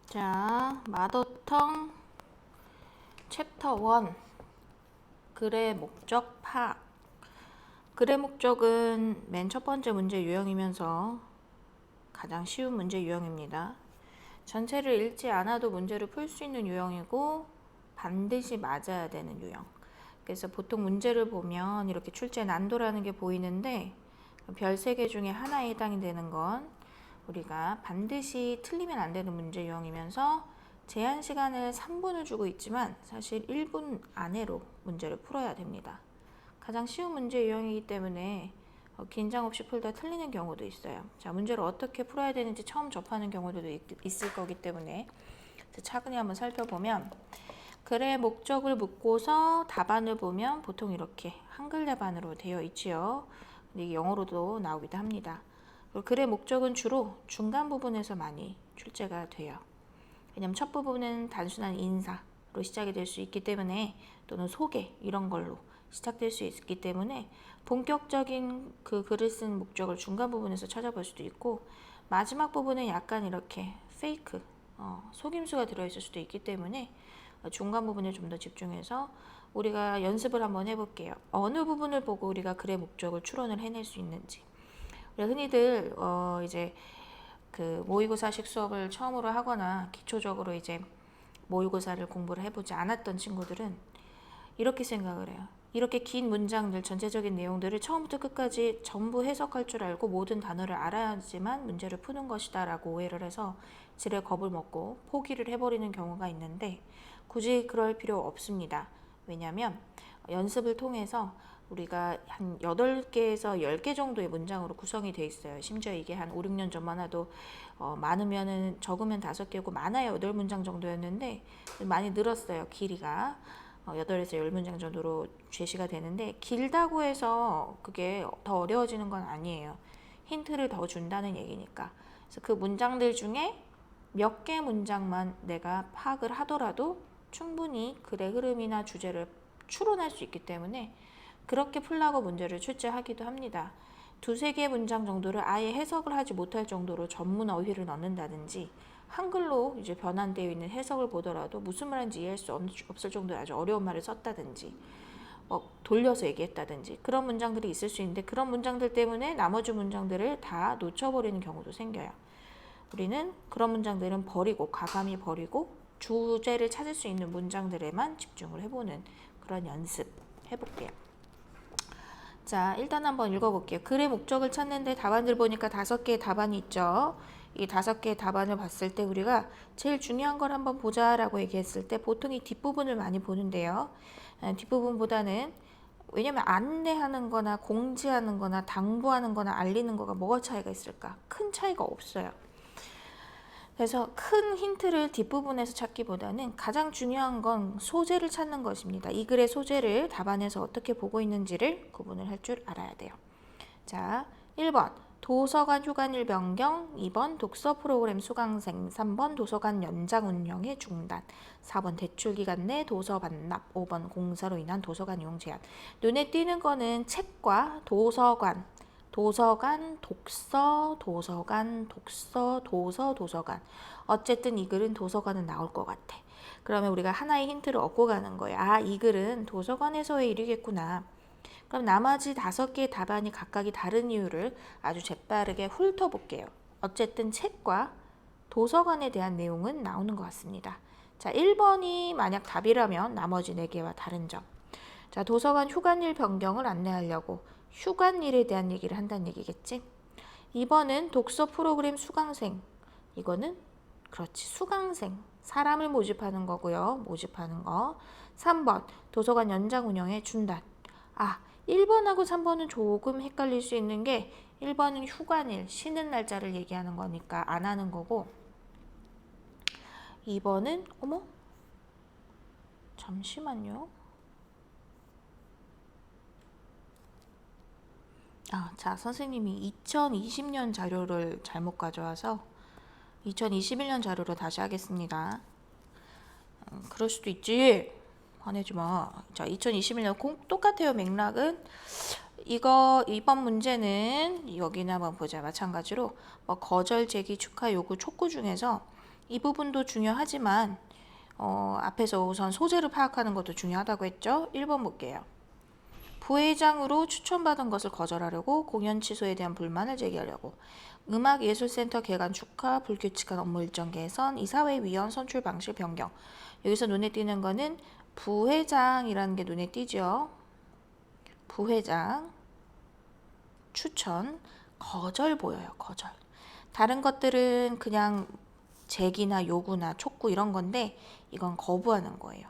자, 마더텅 챕터 1 글의 목적 파악. 글의 목적은 맨 첫 번째 문제 유형이면서 가장 쉬운 문제 유형입니다. 전체를 읽지 않아도 문제를 풀 수 있는 유형이고 반드시 맞아야 되는 유형. 그래서 보통 문제를 보면 이렇게 출제 난도라는 게 보이는데 별 3개 중에 하나에 해당이 되는 건 우리가 반드시 틀리면 안 되는 문제 유형이면서 제한 시간을 3분을 주고 있지만 사실 1분 안으로 문제를 풀어야 됩니다. 가장 쉬운 문제 유형이기 때문에 긴장 없이 풀다 틀리는 경우도 있어요. 자, 문제를 어떻게 풀어야 되는지 처음 접하는 경우도 있을 거기 때문에 차근히 한번 살펴보면 글의 목적을 묻고서 답안을 보면 보통 이렇게 한글 답안으로 되어 있지요. 근데 영어로도 나오기도 합니다. 글의 목적은 주로 중간 부분에서 많이 출제가 돼요. 왜냐하면 첫 부분은 단순한 인사로 시작이 될 수 있기 때문에 또는 소개 이런 걸로 시작될 수 있기 때문에 본격적인 그 글을 쓴 목적을 중간 부분에서 찾아볼 수도 있고 마지막 부분은 약간 이렇게 페이크 속임수가 들어있을 수도 있기 때문에 중간 부분에 좀 더 집중해서 우리가 연습을 한번 해볼게요. 어느 부분을 보고 우리가 글의 목적을 추론을 해낼 수 있는지. 흔히들 이제 그 모의고사식 수업을 처음으로 하거나 기초적으로 이제 모의고사를 공부를 해보지 않았던 친구들은 이렇게 생각을 해요. 이렇게 긴 문장들 전체적인 내용들을 처음부터 끝까지 전부 해석할 줄 알고 모든 단어를 알아야지만 문제를 푸는 것이다 라고 오해를 해서 지레 겁을 먹고 포기를 해버리는 경우가 있는데 굳이 그럴 필요 없습니다. 왜냐하면 연습을 통해서 우리가 한 8개에서 10개 정도의 문장으로 구성이 되어 있어요. 심지어 이게 한 5, 6년 전만 해도 많으면은 적으면 5개고 많아야 8문장 정도였는데 많이 늘었어요. 길이가 8에서 10문장 정도로 제시가 되는데 길다고 해서 그게 더 어려워지는 건 아니에요. 힌트를 더 준다는 얘기니까. 그래서 그 문장들 중에 몇 개 문장만 내가 파악을 하더라도 충분히 글의 흐름이나 주제를 추론할 수 있기 때문에 그렇게 풀라고 문제를 출제하기도 합니다. 2, 3개 문장 정도를 아예 해석을 하지 못할 정도로 전문 어휘를 넣는다든지 한글로 이제 변환되어 있는 해석을 보더라도 무슨 말인지 이해할 수 없을 정도로 아주 어려운 말을 썼다든지 돌려서 얘기했다든지 그런 문장들이 있을 수 있는데 그런 문장들 때문에 나머지 문장들을 다 놓쳐버리는 경우도 생겨요. 우리는 그런 문장들은 버리고 과감히 버리고 주제를 찾을 수 있는 문장들에만 집중을 해보는 그런 연습 해볼게요. 자, 일단 한번 읽어볼게요. 글의 목적을 찾는데 답안들 보니까 5개의 답안이 있죠. 이 5개의 답안을 봤을 때 우리가 제일 중요한 걸 한번 보자라고 얘기했을 때 보통 이 뒷부분을 많이 보는데요. 뒷부분보다는 왜냐면 안내하는 거나 공지하는 거나 당부하는 거나 알리는 거가 뭐가 차이가 있을까? 큰 차이가 없어요. 그래서 큰 힌트를 뒷부분에서 찾기보다는 가장 중요한 건 소재를 찾는 것입니다. 이 글의 소재를 답안에서 어떻게 보고 있는지를 구분을 할 줄 알아야 돼요. 자, 1번 도서관 휴관일 변경, 2번 독서 프로그램 수강생, 3번 도서관 연장 운영의 중단, 4번 대출기간 내 도서 반납, 5번 공사로 인한 도서관 이용 제한. 눈에 띄는 거는 책과 도서관, 독서, 도서관. 어쨌든 이 글은 도서관은 나올 것 같아. 그러면 우리가 하나의 힌트를 얻고 가는 거예요. 아, 이 글은 도서관에서의 일이겠구나. 그럼 나머지 5개의 답안이 각각이 다른 이유를 아주 재빠르게 훑어볼게요. 어쨌든 책과 도서관에 대한 내용은 나오는 것 같습니다. 자, 1번이 만약 답이라면 나머지 4개와 다른 점. 자, 도서관 휴관일 변경을 안내하려고 휴관일에 대한 얘기를 한다는 얘기겠지. 2번은 독서 프로그램 수강생. 이거는 그렇지, 수강생. 사람을 모집하는 거고요. 모집하는 거. 3번 도서관 연장 운영의 중단. 1번하고 3번은 조금 헷갈릴 수 있는 게 1번은 휴관일, 쉬는 날짜를 얘기하는 거니까 안 하는 거고 2번은 잠시만요. 자, 선생님이 2020년 자료를 잘못 가져와서 2021년 자료로 다시 하겠습니다. 그럴 수도 있지. 화내지 마. 자, 2021년 똑같아요. 맥락은 이번 문제는 여기나 한번 보자. 마찬가지로 거절 제기 축하 요구 촉구 중에서 이 부분도 중요하지만 앞에서 우선 소재를 파악하는 것도 중요하다고 했죠. 1번 볼게요. 부회장으로 추천받은 것을 거절하려고 공연 취소에 대한 불만을 제기하려고 음악예술센터 개관 축하, 불규칙한 업무 일정 개선, 이사회 위원 선출 방식 변경. 여기서 눈에 띄는 거는 부회장이라는 게 눈에 띄죠. 부회장 추천 거절 보여요. 거절. 다른 것들은 그냥 제기나 요구나 촉구 이런 건데 이건 거부하는 거예요.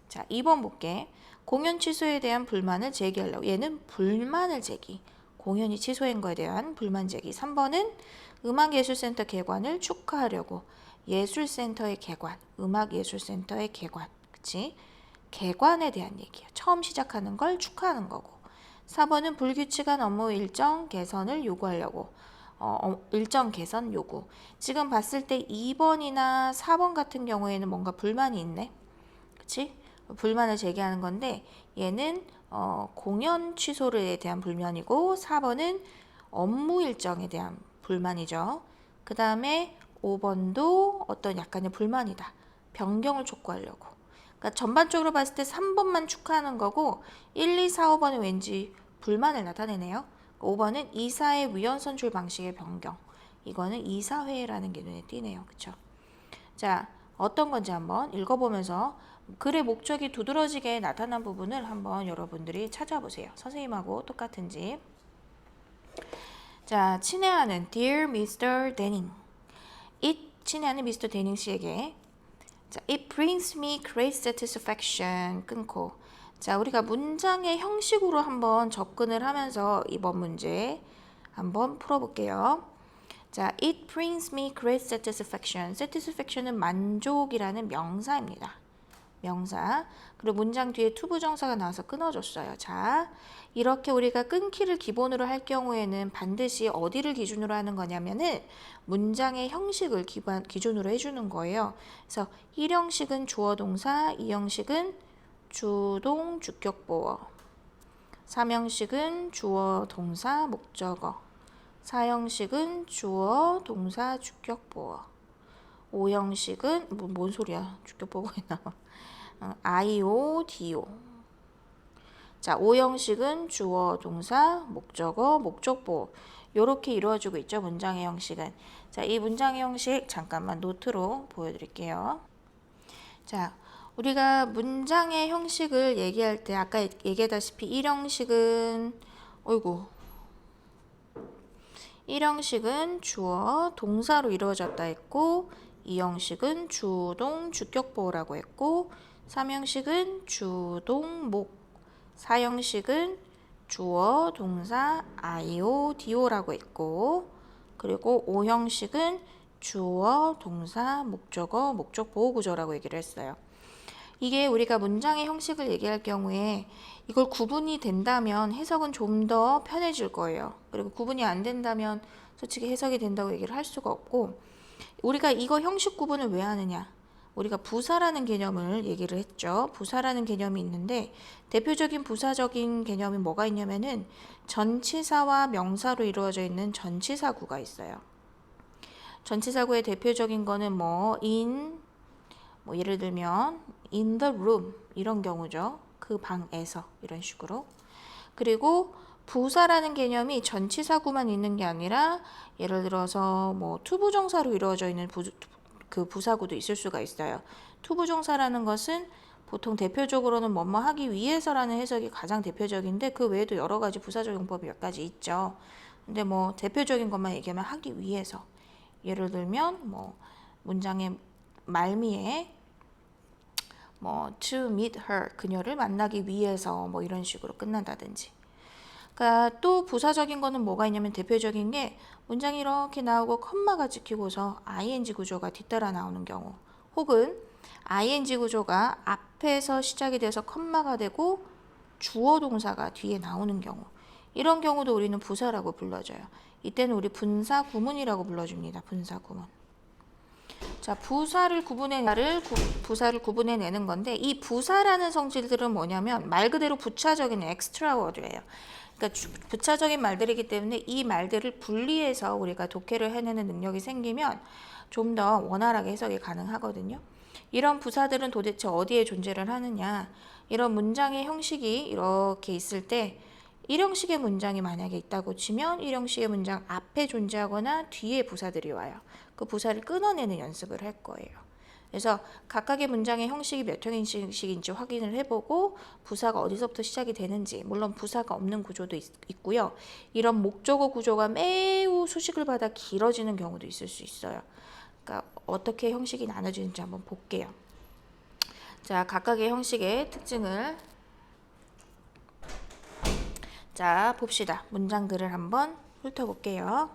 자, 2번 볼게. 공연 취소에 대한 불만을 제기하려고. 얘는 불만을 제기. 공연이 취소한 거에 대한 불만 제기. 3번은 음악예술센터 개관을 축하하려고. 예술센터의 개관. 음악예술센터의 개관. 그치? 개관에 대한 얘기야. 처음 시작하는 걸 축하하는 거고. 4번은 불규칙한 업무 일정 개선을 요구하려고. 일정 개선 요구. 지금 봤을 때 2번이나 4번 같은 경우에는 뭔가 불만이 있네. 그치? 불만을 제기하는 건데 얘는 공연 취소에 대한 불만이고 4번은 업무 일정에 대한 불만이죠. 그 다음에 5번도 어떤 약간의 불만이다. 변경을 촉구하려고. 그러니까 전반적으로 봤을 때 3번만 축하하는 거고 1, 2, 4, 5번은 왠지 불만을 나타내네요. 5번은 이사회 위원 선출 방식의 변경. 이거는 이사회라는 게 눈에 띄네요. 그쵸? 자, 어떤 건지 한번 읽어보면서 글의 목적이 두드러지게 나타난 부분을 한번 여러분들이 찾아보세요. 선생님하고 똑같은지. 자, 친애하는 Dear Mr. Denning. 친애하는 Mr. Denning 씨에게 자, It brings me great satisfaction. 끊고. 자, 우리가 문장의 형식으로 한번 접근을 하면서 이번 문제 한번 풀어볼게요. 자, It brings me great satisfaction. satisfaction은 만족이라는 명사입니다. 명사. 그리고 문장 뒤에 투부정사가 나와서 끊어줬어요. 자, 이렇게 우리가 끊기를 기본으로 할 경우에는 반드시 어디를 기준으로 하는 거냐면은 문장의 형식을 기준으로 해주는 거예요. 그래서 1형식은 주어 동사, 2형식은 주동 주격보어, 3형식은 주어 동사 목적어, 4형식은 주어 동사 주격보어, 5형식은 뭔 소리야? 주격보어에 나와. IO, DO. 자, 5형식은 주어, 동사, 목적어, 목적보호. 이렇게 이루어지고 있죠. 문장의 형식은. 자, 이 문장의 형식 잠깐만 노트로 보여드릴게요. 자, 우리가 문장의 형식을 얘기할 때 아까 얘기하다시피 1형식은 어이구 1형식은 주어, 동사로 이루어졌다 했고 2형식은 주동, 주격보호라고 했고 3형식은 주동, 목 4형식은 주어, 동사, IO, DO라고 했고 그리고 5형식은 주어, 동사, 목적어, 목적 보호 구조라고 얘기를 했어요. 이게 우리가 문장의 형식을 얘기할 경우에 이걸 구분이 된다면 해석은 좀 더 편해질 거예요. 그리고 구분이 안 된다면 솔직히 해석이 된다고 얘기를 할 수가 없고 우리가 이거 형식 구분을 왜 하느냐? 우리가 부사라는 개념을 얘기를 했죠. 부사라는 개념이 있는데 대표적인 부사적인 개념이 뭐가 있냐면은 전치사와 명사로 이루어져 있는 전치사구가 있어요. 전치사구의 대표적인 거는 예를 들면 in the room 이런 경우죠. 그 방에서 이런 식으로. 그리고 부사라는 개념이 전치사구만 있는 게 아니라 예를 들어서 투부정사로 이루어져 있는 그 부사구도 있을 수가 있어요. 투부정사라는 것은 보통 대표적으로는 뭐뭐 하기 위해서라는 해석이 가장 대표적인데 그 외에도 여러 가지 부사적 용법이 몇 가지 있죠. 근데 대표적인 것만 얘기하면 하기 위해서. 예를 들면 문장의 말미에 to meet her 그녀를 만나기 위해서 이런 식으로 끝난다든지. 그러니까 또 부사적인 거는 뭐가 있냐면 대표적인 게 문장이 이렇게 나오고 컴마가 찍히고서 ing 구조가 뒤따라 나오는 경우 혹은 ing 구조가 앞에서 시작이 돼서 컴마가 되고 주어 동사가 뒤에 나오는 경우 이런 경우도 우리는 부사라고 불러줘요. 이때는 우리 분사 구문이라고 불러줍니다. 분사 구문. 자, 부사를 구분해내는 건데 이 부사라는 성질들은 뭐냐면 말 그대로 부차적인 엑스트라 워드예요. 그러니까 부차적인 말들이기 때문에 이 말들을 분리해서 우리가 독해를 해내는 능력이 생기면 좀 더 원활하게 해석이 가능하거든요. 이런 부사들은 도대체 어디에 존재를 하느냐? 이런 문장의 형식이 이렇게 있을 때 1형식의 문장이 만약에 있다고 치면 1형식의 문장 앞에 존재하거나 뒤에 부사들이 와요. 그 부사를 끊어내는 연습을 할 거예요. 그래서 각각의 문장의 형식이 몇 형식인지 확인을 해보고 부사가 어디서부터 시작이 되는지, 물론 부사가 없는 구조도 있고요. 이런 목적어 구조가 매우 수식을 받아 길어지는 경우도 있을 수 있어요. 그러니까 어떻게 형식이 나눠지는지 한번 볼게요. 자, 각각의 형식의 특징을 자, 봅시다. 문장들을 한번 훑어볼게요.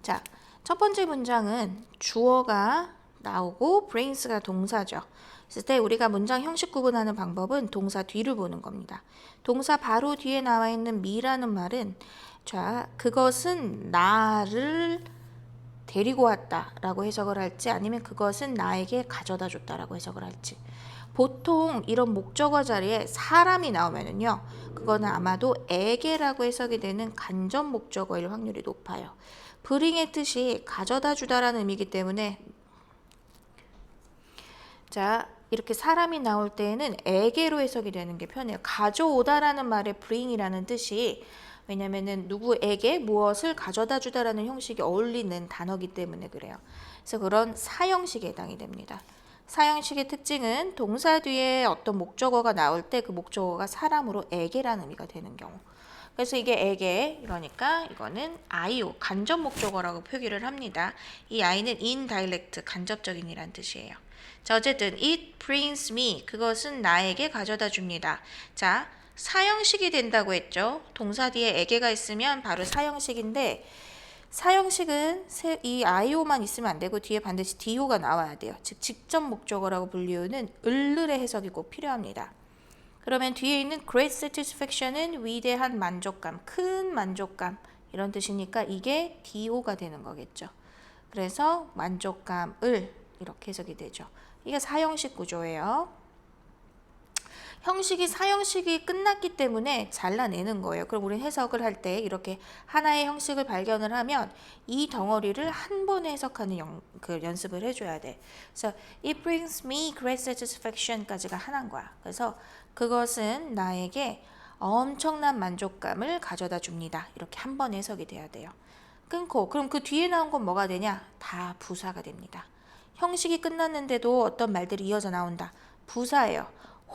자, 첫 번째 문장은 주어가 나오고 brings가 동사죠. 그랬을 때 우리가 문장 형식 구분하는 방법은 동사 뒤를 보는 겁니다. 동사 바로 뒤에 나와 있는 me라는 말은 자, 그것은 나를 데리고 왔다라고 해석을 할지 아니면 그것은 나에게 가져다 줬다라고 해석을 할지. 보통 이런 목적어 자리에 사람이 나오면은요, 그거는 아마도 에게라고 해석이 되는 간접 목적어일 확률이 높아요. bring의 뜻이 가져다 주다라는 의미이기 때문에 자, 이렇게 사람이 나올 때에는 에게로 해석이 되는 게 편해요. 가져오다라는 말에 bring이라는 뜻이 왜냐면은 누구에게 무엇을 가져다 주다라는 형식이 어울리는 단어이기 때문에 그래요. 그래서 그런 사형식에 해당이 됩니다. 사형식의 특징은 동사 뒤에 어떤 목적어가 나올 때 그 목적어가 사람으로 에게라는 의미가 되는 경우. 그래서 이게 에게, 그러니까 이거는 아이오, 간접 목적어라고 표기를 합니다. 이 아이는 indirect, 간접적인이란 뜻이에요. 자, 어쨌든 it brings me, 그것은 나에게 가져다 줍니다. 자, 사형식이 된다고 했죠. 동사 뒤에 에게가 있으면 바로 사형식인데 사형식은 이 IO만 있으면 안 되고 뒤에 반드시 DO가 나와야 돼요. 즉 직접 목적어라고 불리우는 을을의 해석이 꼭 필요합니다. 그러면 뒤에 있는 great satisfaction은 위대한 만족감, 큰 만족감 이런 뜻이니까 이게 DO가 되는 거겠죠. 그래서 만족감을 이렇게 해석이 되죠. 이게 사형식 구조예요. 형식이 사형식이 끝났기 때문에 잘라내는 거예요. 그럼 우리는 해석을 할 때 이렇게 하나의 형식을 발견을 하면 이 덩어리를 한 번에 해석하는 연습을 해줘야 돼. 그래서 it brings me great satisfaction까지가 하나인 거야. 그래서 그것은 나에게 엄청난 만족감을 가져다 줍니다. 이렇게 한 번에 해석이 돼야 돼요. 끊고 그럼 그 뒤에 나온 건 뭐가 되냐? 다 부사가 됩니다. 형식이 끝났는데도 어떤 말들이 이어져 나온다. 부사예요.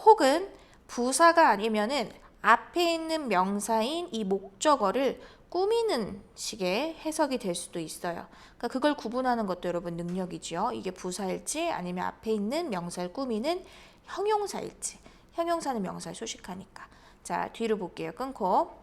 혹은 부사가 아니면은 앞에 있는 명사인 이 목적어를 꾸미는 식의 해석이 될 수도 있어요. 그러니까 그걸 구분하는 것도 여러분 능력이죠. 이게 부사일지 아니면 앞에 있는 명사를 꾸미는 형용사일지. 형용사는 명사를 소식하니까. 자, 뒤로 볼게요. 끊고.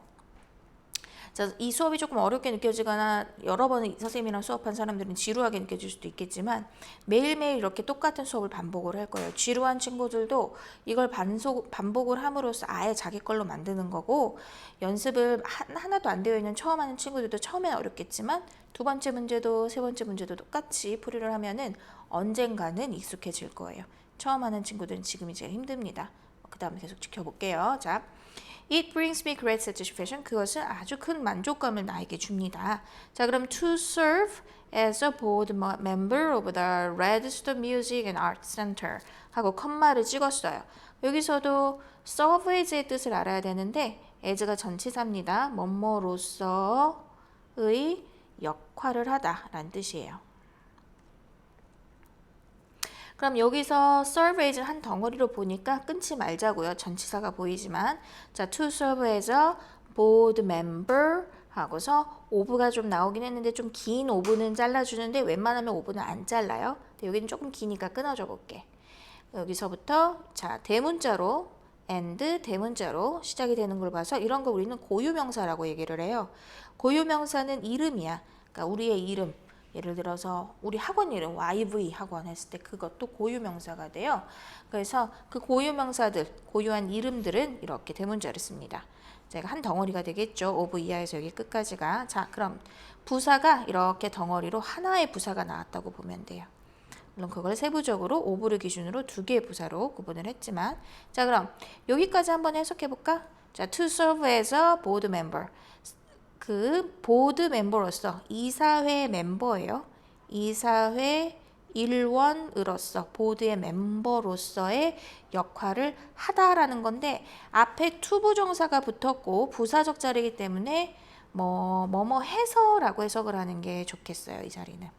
자, 이 수업이 조금 어렵게 느껴지거나 여러 번 선생님이랑 수업한 사람들은 지루하게 느껴질 수도 있겠지만 매일매일 이렇게 똑같은 수업을 반복을 할 거예요. 지루한 친구들도 이걸 반복을 함으로써 아예 자기 걸로 만드는 거고 연습을 하나도 안 되어 있는 처음 하는 친구들도 처음엔 어렵겠지만 두 번째 문제도 세 번째 문제도 똑같이 풀이를 하면은 언젠가는 익숙해질 거예요. 처음 하는 친구들은 지금이 제일 힘듭니다. 그 다음에 계속 지켜볼게요. 자. It brings me great satisfaction. 그것은 아주 큰 만족감을 나에게 줍니다. 자, 그럼 to serve as a board member of the Redstone Music and Art Center 하고 컴마를 찍었어요. 여기서도 serve as의 뜻을 알아야 되는데 as가 전치사입니다. 뭐뭐로서의 역할을 하다라는 뜻이에요. 그럼 여기서 serve as를 한 덩어리로 보니까 끊지 말자고요. 전치사가 보이지만 자, to serve as a board member 하고서 of가 좀 나오긴 했는데 좀 긴 of는 잘라주는데 웬만하면 of는 안 잘라요. 근데 여기는 조금 기니까 끊어줘 볼게. 여기서부터 자, 대문자로 and 대문자로 시작이 되는 걸 봐서 이런 거 우리는 고유명사라고 얘기를 해요. 고유명사는 이름이야. 그러니까 우리의 이름. 예를 들어서 우리 학원 이름 YV 학원 했을 때 그것도 고유명사가 돼요. 그래서 그 고유명사들, 고유한 이름들은 이렇게 대문자를 씁니다. 제가 한 덩어리가 되겠죠. of 이하에서 여기 끝까지가. 자, 그럼 부사가 이렇게 덩어리로 하나의 부사가 나왔다고 보면 돼요. 물론 그걸 세부적으로 of를 기준으로 두 개의 부사로 구분을 했지만 자, 그럼 여기까지 한번 해석해 볼까? 자, to serve as a board member. 그 보드 멤버로서 이사회 멤버예요. 이사회 일원으로서 보드의 멤버로서의 역할을 하다라는 건데 앞에 투부정사가 붙었고 부사적 자리이기 때문에 뭐뭐 해서라고 해석을 하는 게 좋겠어요. 이 자리는.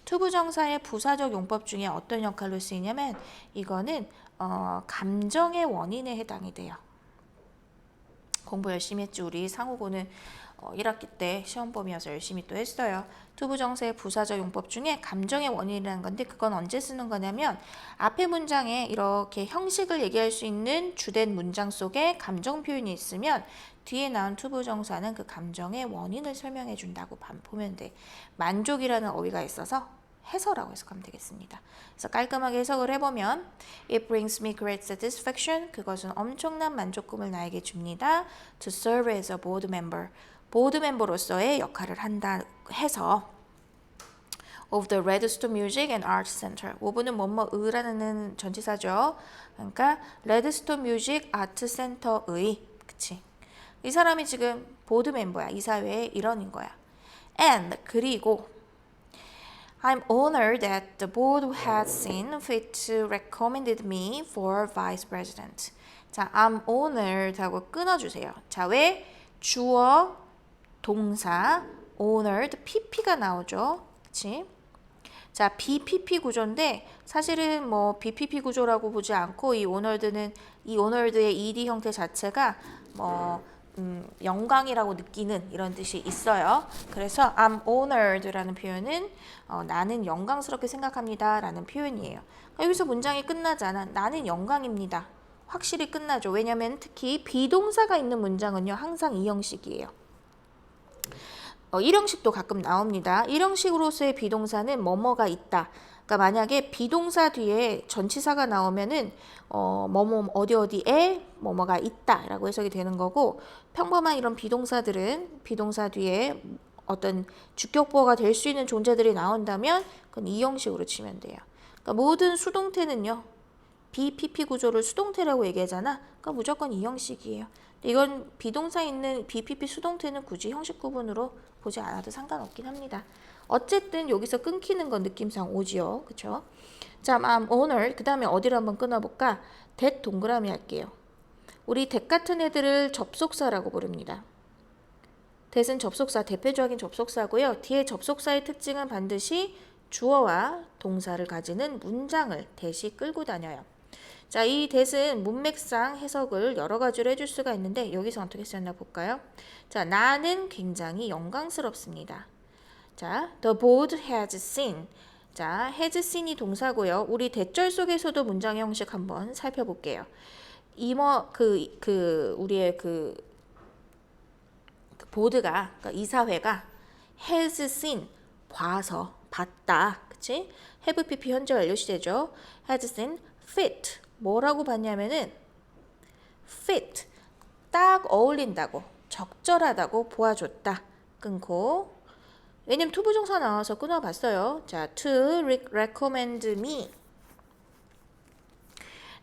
투부정사의 부사적 용법 중에 어떤 역할로 쓰이냐면 이거는 감정의 원인에 해당이 돼요. 공부 열심히 했지. 우리 상호고는 1학기 때 시험 범위여서 열심히 또 했어요. 투부정사의 부사적 용법 중에 감정의 원인이라는 건데 그건 언제 쓰는 거냐면 앞에 문장에 이렇게 형식을 얘기할 수 있는 주된 문장 속에 감정 표현이 있으면 뒤에 나온 투부정사는 그 감정의 원인을 설명해 준다고 보면 돼. 만족이라는 어휘가 있어서 해서라고 해석하면 되겠습니다. 그래서 깔끔하게 해석을 해보면 It brings me great satisfaction. 그것은 엄청난 만족감을 나에게 줍니다. To serve as a board member. 보드 멤버로서의 역할을 한다 해서 of the Redstone Music and Arts Center. 오브는 뭐뭐의라는 전치사죠. 그러니까 Redstone Music Art Center의 그치? 이 사람이 지금 보드 멤버야. 이 사회의 일원인 거야. And 그리고 I'm honored that the board has seen fit to recommend me for vice president. 자, I'm honored 하고 끊어주세요. 자, 왜? 주어, 동사, honored, pp가 나오죠. 그치? 자, BPP 구조인데 사실은 뭐 BPP 구조라고 보지 않고 이 honored의 ed 형태 자체가 영광이라고 느끼는 이런 뜻이 있어요. 그래서 I'm honored라는 표현은 나는 영광스럽게 생각합니다 라는 표현이에요. 여기서 문장이 끝나잖아. 나는 영광입니다. 확실히 끝나죠. 왜냐면 특히 비동사가 있는 문장은요. 항상 이 형식이에요. 일형식도 가끔 나옵니다. 일형식으로서의 비동사는 뭐뭐가 있다. 그러니까 만약에 비동사 뒤에 전치사가 나오면은 뭐뭐 어디에 뭐뭐가 있다라고 해석이 되는 거고 평범한 이런 비동사들은 비동사 뒤에 어떤 주격보어가 될 수 있는 존재들이 나온다면 그건 이 형식으로 치면 돼요. 그러니까 모든 수동태는요. BPP 구조를 수동태라고 얘기하잖아. 그러니까 무조건 이 형식이에요. 이건 비동사 있는 BPP 수동태는 굳이 형식 구분으로 보지 않아도 상관없긴 합니다. 어쨌든 여기서 끊기는 건 느낌상 오지요. 그쵸? 자, I'm honored. 그 다음에 어디로 한번 끊어볼까? that 동그라미 할게요. 우리 that 같은 애들을 접속사라고 부릅니다. that은 접속사, 대표적인 접속사고요. 뒤에 접속사의 특징은 반드시 주어와 동사를 가지는 문장을 that이 끌고 다녀요. 자, 이 that은 문맥상 해석을 여러 가지로 해줄 수가 있는데 여기서 어떻게 쓰였나 볼까요? 자, 나는 굉장히 영광스럽습니다. 자, the board has seen. 자, has seen이 동사고요. 우리 대절 속에서도 문장의 형식 한번 살펴볼게요. 우리의 보드가, 그러니까 이사회가 has seen, 봐서, 봤다. 그치? have pp 현재 완료시제죠. has seen fit. 뭐라고 봤냐면은 fit. 딱 어울린다고, 적절하다고 보아줬다. 끊고. 왜냐면 투부정사 나와서 끊어봤어요. 자, to recommend me.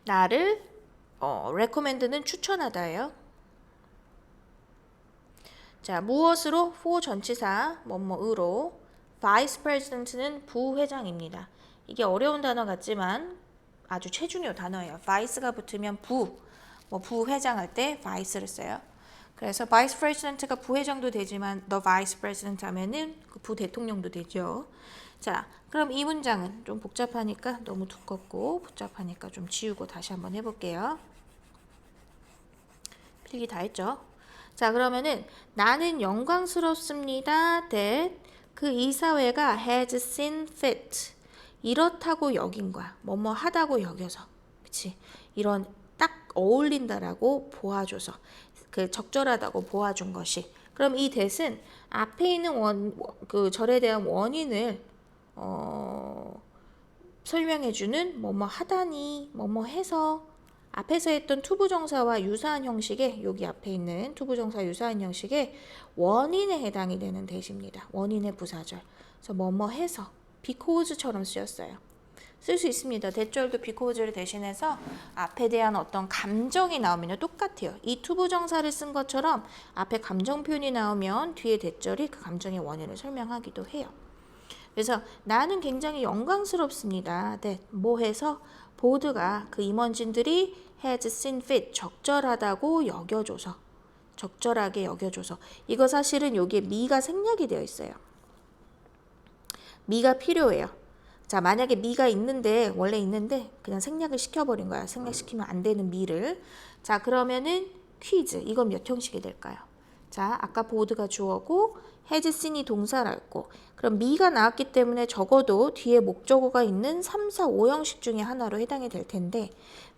나를 recommend는 추천하다예요. 자, 무엇으로? for 전치사 뭐뭐으로. vice president는 부회장입니다. 이게 어려운 단어 같지만 아주 최중요 단어예요. vice가 붙으면 부회장 할 때 vice를 써요. 그래서 vice president가 부회장도 되지만 the vice president 하면은 그 부대통령도 되죠. 자, 그럼 이 문장은 좀 복잡하니까 너무 두껍고 복잡하니까 좀 지우고 다시 한번 해볼게요. 필기 다 했죠? 자, 그러면은 나는 영광스럽습니다. that 그 이사회가 has seen fit. 이렇다고 여긴 거야. 뭐뭐 하다고 여겨서. 그치? 이런 딱 어울린다라고 보아줘서. 그 적절하다고 보아준 것이. 그럼 이 that은 앞에 있는 절에 대한 원인을 설명해주는 뭐뭐 하다니, 뭐뭐 해서 앞에서 했던 투부정사와 유사한 형식의 여기 앞에 있는 투부정사 유사한 형식의 원인에 해당이 되는 that입니다. 원인의 부사절. 그래서 뭐뭐 해서 because처럼 쓰였어요. 쓸 수 있습니다. 대절도 because를 대신해서 앞에 대한 어떤 감정이 나오면요. 똑같아요. 이 투부정사를 쓴 것처럼 앞에 감정 표현이 나오면 뒤에 대절이 그 감정의 원인을 설명하기도 해요. 그래서 나는 굉장히 영광스럽습니다. 네, 뭐 해서 보드가 그 임원진들이 has seen fit 적절하다고 여겨줘서 적절하게 여겨줘서 이거 사실은 여기에 미가 생략이 되어 있어요. 미가 필요해요. 자, 만약에 미가 있는데 원래 있는데 그냥 생략을 시켜버린 거야. 생략시키면 안 되는 미를. 자, 그러면은 퀴즈 이건 몇 형식이 될까요? 자, 아까 보드가 주어고 has seen이 동사랄고 그럼 미가 나왔기 때문에 적어도 뒤에 목적어가 있는 3, 4, 5형식 중에 하나로 해당이 될 텐데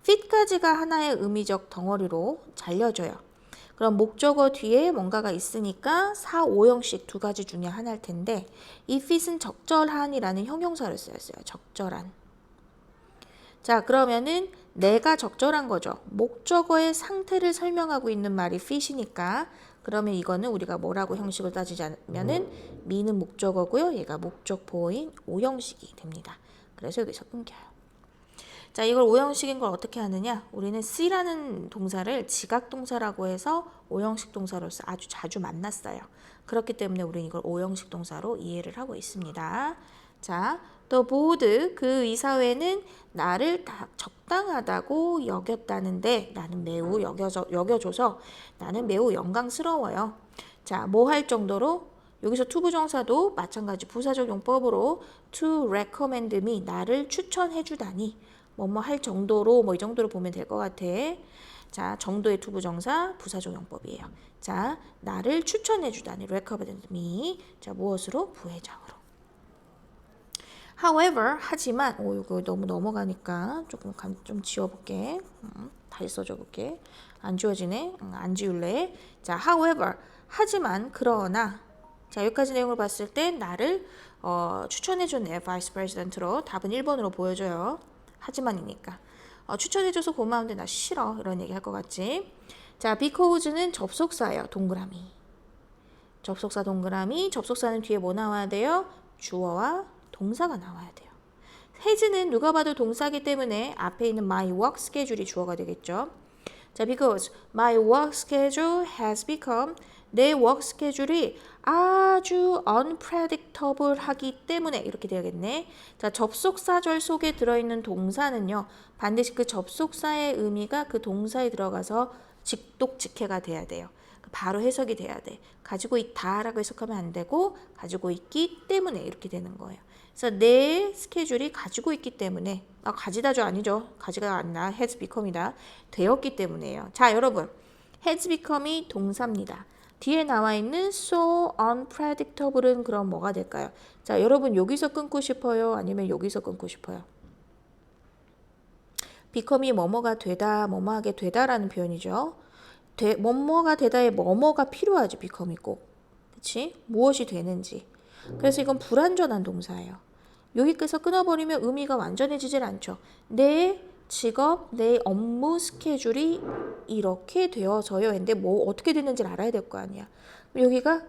fit까지가 하나의 의미적 덩어리로 잘려져요. 그럼 목적어 뒤에 뭔가가 있으니까 4, 5형식 두 가지 중에 하나일 텐데 이 fit은 적절한이라는 형용사를 쓰였어요. 적절한. 자, 그러면은 내가 적절한 거죠. 목적어의 상태를 설명하고 있는 말이 fit이니까 그러면 이거는 우리가 뭐라고 형식을 따지자면은 미는 목적어고요. 얘가 목적보호인 5형식이 됩니다. 그래서 여기서 끊겨요. 자, 이걸 5형식인 걸 어떻게 하느냐? 우리는 C라는 동사를 지각동사라고 해서 5형식 동사로서 아주 자주 만났어요. 그렇기 때문에 우리는 이걸 5형식 동사로 이해를 하고 있습니다. 자, 또 보드 그 이사회는 나를 다 적당하다고 여겼다는데 나는 매우 여겨줘서 나는 매우 영광스러워요. 자, 뭐 할 정도로? 여기서 투부정사도 마찬가지 부사적 용법으로 to recommend me 나를 추천해 주다니 뭐뭐 할 정도로 뭐 이 정도로 보면 될 것 같아. 자, 정도의 투부정사 부사적 용법이에요. 자, 나를 추천해 주다니 recommend me. 자, 무엇으로? 부회장으로. However, 하지만 이거 너무 넘어가니까 조금 좀 지워볼게. 다시 써줘볼게. 안 지워지네. 안 지울래. 자, however, 하지만 그러나 자, 여기까지 내용을 봤을 때 나를 추천해준 vice president로 답은 1번으로 보여줘요. 하지만이니까. 추천해줘서 고마운데 나 싫어. 이런 얘기 할 것 같지? 자, because는 접속사예요. 동그라미. 접속사 동그라미. 접속사는 뒤에 뭐 나와야 돼요? 주어와 동사가 나와야 돼요. has는 누가 봐도 동사기 때문에 앞에 있는 my work schedule이 주어가 되겠죠. 자, because my work schedule has become 내 work schedule이 아주 unpredictable 하기 때문에 이렇게 되겠네. 자, 접속사절 속에 들어있는 동사는요. 반드시 그 접속사의 의미가 그 동사에 들어가서 직독직해가 돼야 돼요. 바로 해석이 돼야 돼. 가지고 있다라고 해석하면 안 되고 가지고 있기 때문에 이렇게 되는 거예요. 그래서 내 스케줄이 가지고 있기 때문에 가지다죠 아니죠. 가지가 않나 has become이다. 되었기 때문에요. 자, 여러분 has become이 동사입니다. 뒤에 나와 있는 so unpredictable은 그럼 뭐가 될까요? 자, 여러분 여기서 끊고 싶어요? 아니면 여기서 끊고 싶어요? become이 뭐뭐가 되다, 뭐뭐하게 되다라는 표현이죠. 뭐뭐가 되다에 뭐뭐가 필요하지 become이 꼭. 그치? 무엇이 되는지. 그래서 이건 불완전한 동사예요. 여기서 끊어버리면 의미가 완전해지질 않죠. 내 직업, 내 업무 스케줄이 이렇게 되어서요. 근데 뭐 어떻게 됐는지를 알아야 될 거 아니야. 여기가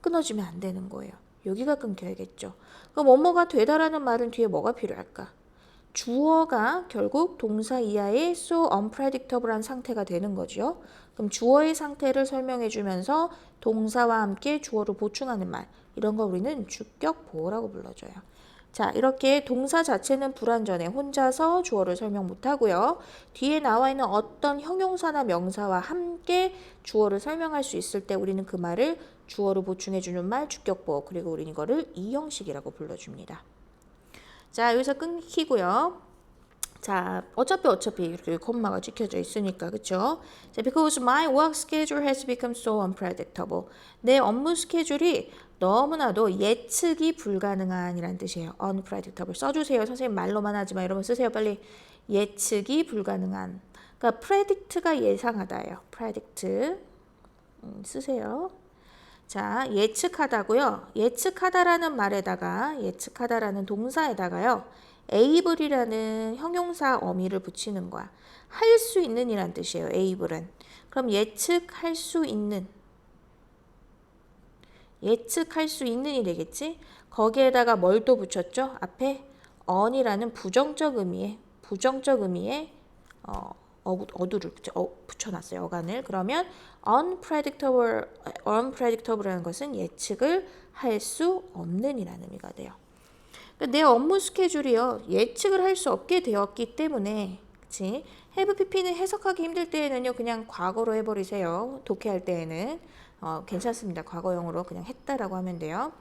끊어지면 안 되는 거예요. 여기가 끊겨야겠죠. 그럼 뭐뭐가 되다라는 말은 뒤에 뭐가 필요할까? 주어가 결국 동사 이하의 so unpredictable한 상태가 되는 거죠. 그럼 주어의 상태를 설명해 주면서 동사와 함께 주어를 보충하는 말 이런 거 우리는 주격 보호라고 불러줘요. 자, 이렇게 동사 자체는 불완전해. 혼자서 주어를 설명 못하고요. 뒤에 나와 있는 어떤 형용사나 명사와 함께 주어를 설명할 수 있을 때 우리는 그 말을 주어로 보충해주는 말 주격 보호 그리고 우리는 이거를 이형식이라고 불러줍니다. 자, 여기서 끊기고요. 자, 어차피 이렇게 콤마가 찍혀져 있으니까, 그쵸? 자, because my work schedule has become so unpredictable. 내 업무 스케줄이 너무나도 예측이 불가능한이라는 뜻이에요. unpredictable. 써주세요. 선생님 말로만 하지 마. 여러분 쓰세요. 빨리. 예측이 불가능한. 그러니까 predict가 예상하다예요. predict. 쓰세요. 자, 예측하다고요. 예측하다라는 말에다가 예측하다라는 동사에다가요. able이라는 형용사 어미를 붙이는 거야. 할 수 있는 이란 뜻이에요. able은. 그럼 예측할 수 있는. 예측할 수 있는이 되겠지? 거기에다가 뭘 또 붙였죠? 앞에 on이라는 부정적 의미의 어두를 붙여놨어요. 어간을. 그러면 unpredictable라는 것은 예측을 할 수 없는 이라는 의미가 돼요. 그러니까 내 업무 스케줄이요. 예측을 할 수 없게 되었기 때문에 그치? have pp는 해석하기 힘들 때에는요. 그냥 과거로 해버리세요. 독해할 때에는 괜찮습니다. 과거형으로 그냥 했다라고 하면 돼요.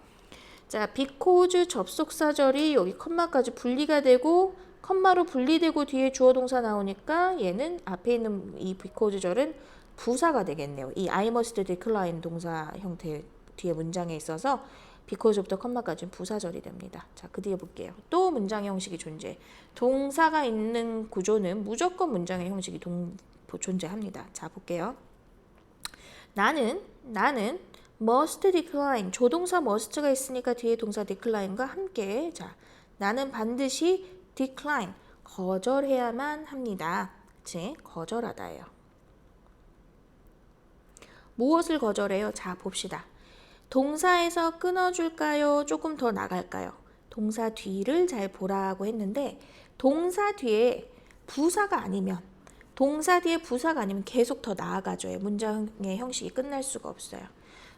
자, because 접속사절이 여기 컴마까지 분리가 되고 컴마로 분리되고 뒤에 주어 동사 나오니까 얘는 앞에 있는 이 because절은 부사가 되겠네요. 이 I must decline 동사 형태 뒤에 문장에 있어서 because부터 컴마까지는 부사절이 됩니다. 자, 그 뒤에 볼게요. 또 문장의 형식이 존재해. 동사가 있는 구조는 무조건 문장의 형식이 존재합니다. 자, 볼게요. 나는 must decline 조동사 must가 있으니까 뒤에 동사 decline과 함께 자 나는 반드시 decline 거절해야만 합니다. 그치? 거절하다예요. 무엇을 거절해요? 자 봅시다. 동사에서 끊어줄까요? 조금 더 나갈까요? 동사 뒤를 잘 보라고 했는데 동사 뒤에 부사가 아니면 계속 더 나아가줘요. 문장의 형식이 끝날 수가 없어요.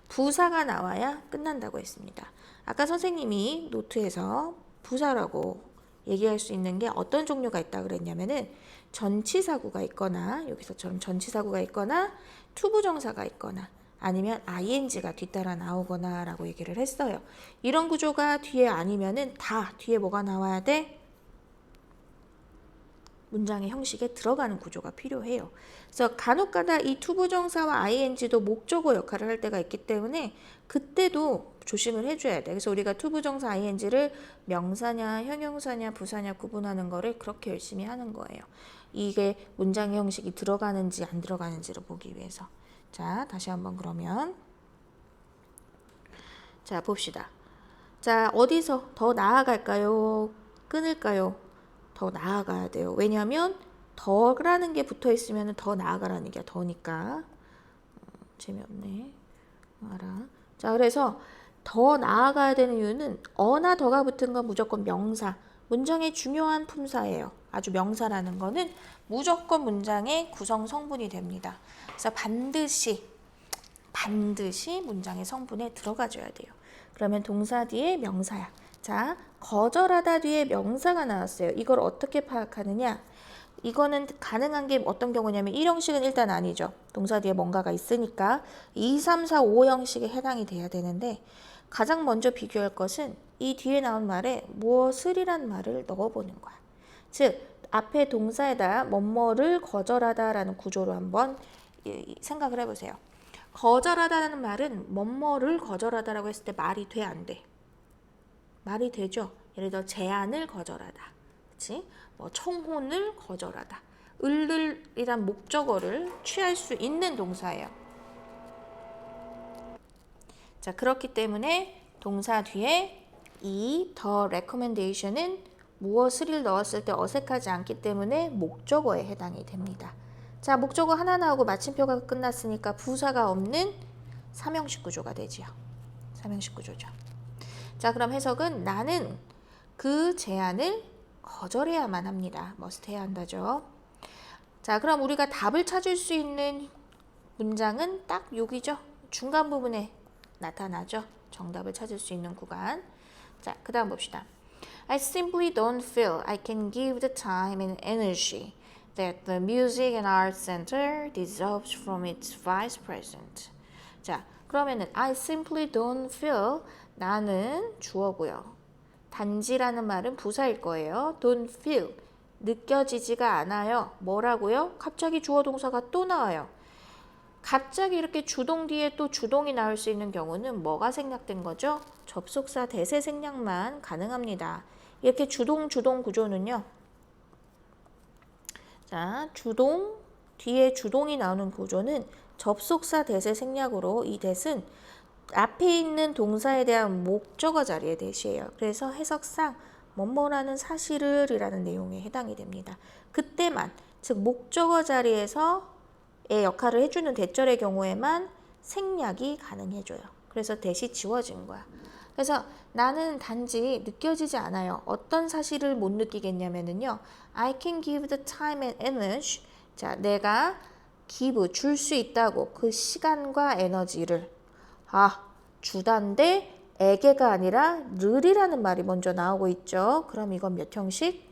부사가 나와야 끝난다고 했습니다. 아까 선생님이 노트에서 부사라고 얘기할 수 있는 게 어떤 종류가 있다 그랬냐면은 전치사구가 있거나 여기서처럼 전치사구가 있거나 투부정사가 있거나 아니면 ing가 뒤따라 나오거나 라고 얘기를 했어요. 이런 구조가 뒤에 아니면은 다 뒤에 뭐가 나와야 돼? 문장의 형식에 들어가는 구조가 필요해요. 그래서 간혹가다 이 투부정사와 ing도 목적어 역할을 할 때가 있기 때문에 그때도 조심을 해줘야 돼. 그래서 우리가 투부정사 ing를 명사냐, 형용사냐, 부사냐 구분하는 거를 그렇게 열심히 하는 거예요. 이게 문장의 형식이 들어가는지 안 들어가는지를 보기 위해서. 자, 다시 한번 그러면 자, 봅시다. 자, 어디서 더 나아갈까요? 끊을까요? 더 나아가야 돼요. 왜냐하면 더라는 게 붙어 있으면 더 나아가라는 게 더니까. 재미없네. 알아. 자, 그래서 더 나아가야 되는 이유는 어나 더가 붙은 건 무조건 명사. 문장의 중요한 품사예요. 아주 명사라는 거는 무조건 문장의 구성 성분이 됩니다. 그래서 반드시 문장의 성분에 들어가줘야 돼요. 그러면 동사 뒤에 명사야. 자, 거절하다 뒤에 명사가 나왔어요. 이걸 어떻게 파악하느냐? 이거는 가능한 게 어떤 경우냐면 1형식은 일단 아니죠. 동사 뒤에 뭔가가 있으니까 2, 3, 4, 5형식에 해당이 돼야 되는데 가장 먼저 비교할 것은 이 뒤에 나온 말에 무엇을이란 말을 넣어보는 거야. 즉, 앞에 동사에다 뭐뭐를 거절하다라는 구조로 한번 생각을 해보세요. 거절하다는 말은 뭐뭐를 거절하다라고 했을 때 말이 돼, 안 돼? 말이 되죠. 예를 들어 제안을 거절하다. 그치? 뭐 청혼을 거절하다. 을이란 목적어를 취할 수 있는 동사예요. 자, 그렇기 때문에 동사 뒤에 이 the recommendation은 무엇을 넣었을 때 어색하지 않기 때문에 목적어에 해당이 됩니다. 자, 목적어 하나 나오고 마침표가 끝났으니까 부사가 없는 삼형식 구조가 되지요. 삼형식 구조죠. 자, 그럼 해석은 나는 그 제안을 거절해야만 합니다. must 해야 한다죠. 자, 그럼 우리가 답을 찾을 수 있는 문장은 딱 여기죠. 중간 부분에 나타나죠. 정답을 찾을 수 있는 구간. 자, 그 다음 봅시다. I simply don't feel I can give the time and energy that the Music and Arts Center deserves from its vice president. 자, 그러면은 I simply don't feel 나는 주어고요. 단지라는 말은 부사일 거예요. don't feel 느껴지지가 않아요. 뭐라고요? 갑자기 주어 동사가 또 나와요. 갑자기 이렇게 주동 뒤에 또 주동이 나올 수 있는 경우는 뭐가 생략된 거죠? 접속사 대세 생략만 가능합니다. 이렇게 주동 구조는요. 자, 주동 뒤에 주동이 나오는 구조는 접속사 대세 생략으로 이 대는 앞에 있는 동사에 대한 목적어 자리의 대시예요. 그래서 해석상 뭐뭐라는 사실을 이라는 내용에 해당이 됩니다. 그때만, 즉 목적어 자리에서의 역할을 해주는 대절의 경우에만 생략이 가능해져요. 그래서 대시 지워진 거야. 그래서 나는 단지 느껴지지 않아요. 어떤 사실을 못 느끼겠냐면요. I can give the time and energy. 자, 내가 give, 줄 수 있다고 그 시간과 에너지를 주다인데 에게가 아니라 를이라는 말이 먼저 나오고 있죠. 그럼 이건 몇 형식?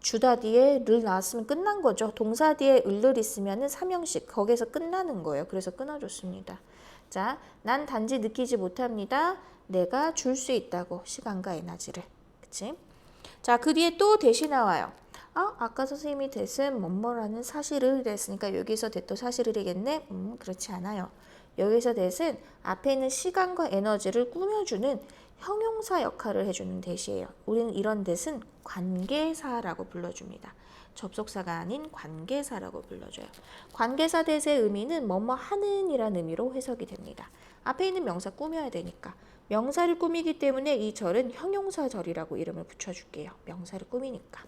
주다 뒤에 를 나왔으면 끝난 거죠. 동사 뒤에 을을 있으면 3형식 거기서 끝나는 거예요. 그래서 끊어줬습니다. 자, 난 단지 느끼지 못합니다. 내가 줄 수 있다고 시간과 에너지를. 그치? 자, 그 뒤에 또 대시 나와요. 아까 선생님이 대신 뭐뭐라는 사실을 이랬으니까 여기서 대또 사실을이겠네? 그렇지 않아요. 여기서 대신 앞에 있는 시간과 에너지를 꾸며주는 형용사 역할을 해주는 대시예요. 우리는 이런 대신 관계사라고 불러줍니다. 접속사가 아닌 관계사라고 불러줘요. 관계사 대시의 의미는 뭐뭐 하는 이라는 의미로 해석이 됩니다. 앞에 있는 명사 꾸며야 되니까. 명사를 꾸미기 때문에 이 절은 형용사절이라고 이름을 붙여줄게요. 명사를 꾸미니까.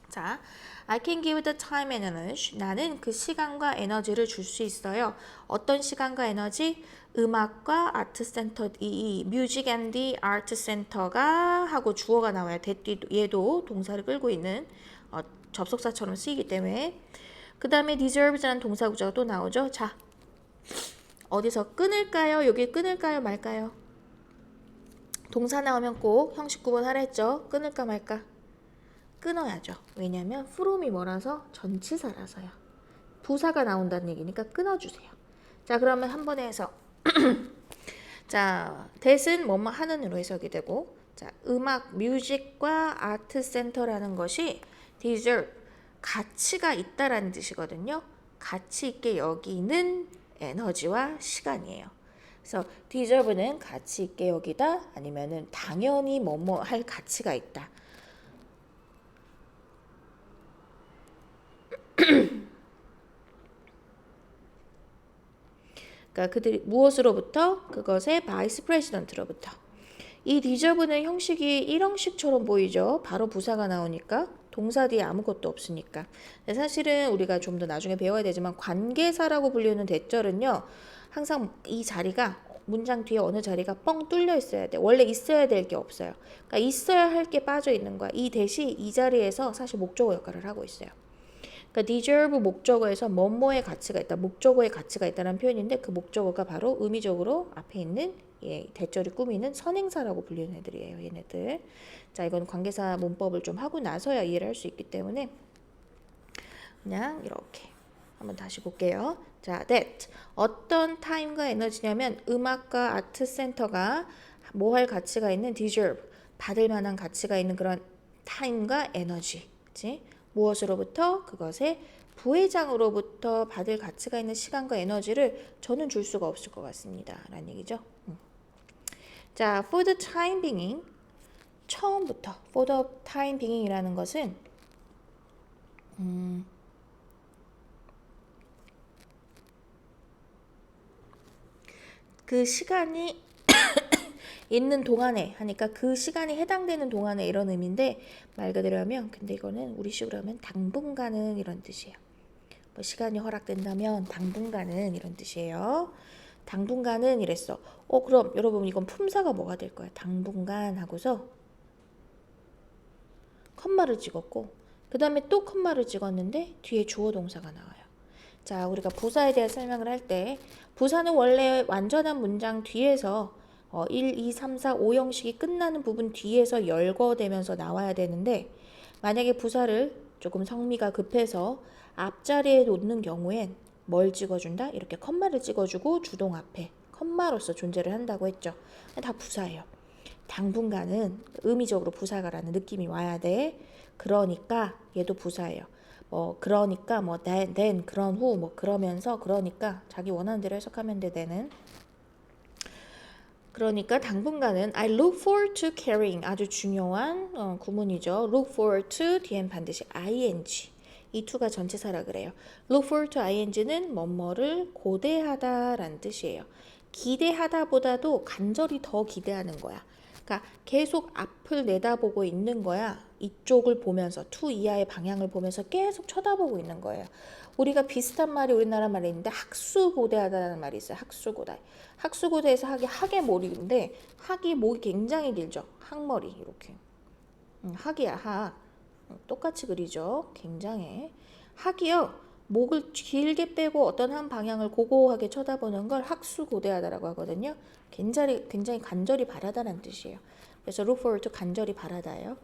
자, I can give the time and energy. 나는 그 시간과 에너지를 줄 수 있어요. 어떤 시간과 에너지? 음악과 아트 센터, 이 music and the art center가 하고 주어가 나와요. 얘도 동사를 끌고 있는 접속사처럼 쓰이기 때문에. 그 다음에 deserves라는 동사 구조가 또 나오죠. 자, 어디서 끊을까요? 여기 끊을까요? 말까요? 동사 나오면 꼭 형식 구분하라 했죠. 끊을까 말까? 끊어야죠. 왜냐하면 from이 뭐라서? 전치사라서요. 부사가 나온다는 얘기니까 끊어주세요. 자, 그러면 한 번에 해서 자, that은 뭐뭐 하는으로 해석이 되고, 자, 음악, 뮤직과 아트 센터라는 것이 deserve, 가치가 있다라는 뜻이거든요. 가치 있게 여기는 에너지와 시간이에요. 그래서 deserve는 가치 있게 여기다, 아니면은 당연히 뭐뭐 할 가치가 있다. 그러니까 그들이 무엇으로부터? 그것의 바이스 프레지던트로부터. 이 deserve는 형식이 1형식처럼 보이죠. 바로 부사가 나오니까. 동사 뒤에 아무것도 없으니까. 근데 사실은 우리가 좀 더 나중에 배워야 되지만 관계사라고 불리는 대절은요. 항상 이 자리가 문장 뒤에 어느 자리가 뻥 뚫려 있어야 돼. 원래 있어야 될 게 없어요. 그러니까 있어야 할 게 빠져 있는 거야. 이 대시 이 자리에서 사실 목적어 역할을 하고 있어요. 그러니까 deserve 목적어에서 뭐뭐의 가치가 있다, 목적어의 가치가 있다는 표현인데 그 목적어가 바로 의미적으로 앞에 있는 대절이 꾸미는 선행사라고 불리는 애들이에요. 얘네들. 자, 이건 관계사 문법을 좀 하고 나서야 이해를 할 수 있기 때문에 그냥 이렇게 한번 다시 볼게요. 자, that 어떤 타임과 에너지냐면 음악과 아트 센터가 뭐 할 가치가 있는 deserve 받을 만한 가치가 있는 그런 타임과 에너지, 그치? 무엇으로부터? 그것의 부회장으로부터 받을 가치가 있는 시간과 에너지를 저는 줄 수가 없을 것 같습니다. 라는 얘기죠. 자, for the time being 처음부터 for the time being 이라는 것은 그 시간이 있는 동안에 하니까 그 시간이 해당되는 동안에 이런 의미인데 말 그대로 하면 근데 이거는 우리식으로 하면 당분간은 이런 뜻이에요. 뭐 시간이 허락된다면 당분간은 이런 뜻이에요. 당분간은 이랬어. 그럼 여러분 이건 품사가 뭐가 될 거야? 당분간 하고서 컴마를 찍었고 그 다음에 또 컴마를 찍었는데 뒤에 주어 동사가 나와요. 자, 우리가 부사에 대해 설명을 할 때 부사는 원래 완전한 문장 뒤에서 1, 2, 3, 4, 5 형식이 끝나는 부분 뒤에서 열거되면서 나와야 되는데 만약에 부사를 조금 성미가 급해서 앞자리에 놓는 경우엔 뭘 찍어준다? 이렇게 컴마를 찍어주고 주동 앞에 컴마로서 존재를 한다고 했죠. 다 부사예요. 당분간은 의미적으로 부사가라는 느낌이 와야 돼. 그러니까 얘도 부사예요. 그러니까 then 그런 후 그러면서 그러니까 자기 원하는 대로 해석하면 돼. then 그러니까 당분간은 I look forward to carrying 아주 중요한 구문이죠. look forward to 뒤엔 반드시 ing 이 to가 전치사라 그래요. look forward to ing는 뭐뭐를 고대하다 라는 뜻이에요. 기대하다 보다도 간절히 더 기대하는 거야. 그러니까 계속 앞을 내다보고 있는 거야. 이쪽을 보면서 to 이하의 방향을 보면서 계속 쳐다보고 있는 거예요. 우리가 비슷한 말이 우리나라 말에 있는데 학수고대하다는 말이 있어요. 학수고대. 학수고대에서 학의 몰입인데 학이 목이 굉장히 길죠. 학머리 이렇게. 학이야 학. 똑같이 그리죠. 굉장히. 학이요. 목을 길게 빼고 어떤 한 방향을 고고하게 쳐다보는 걸 학수고대하다라고 하거든요. 굉장히 간절히 바라다라는 뜻이에요. 그래서 look forward to 간절히 바라다예요.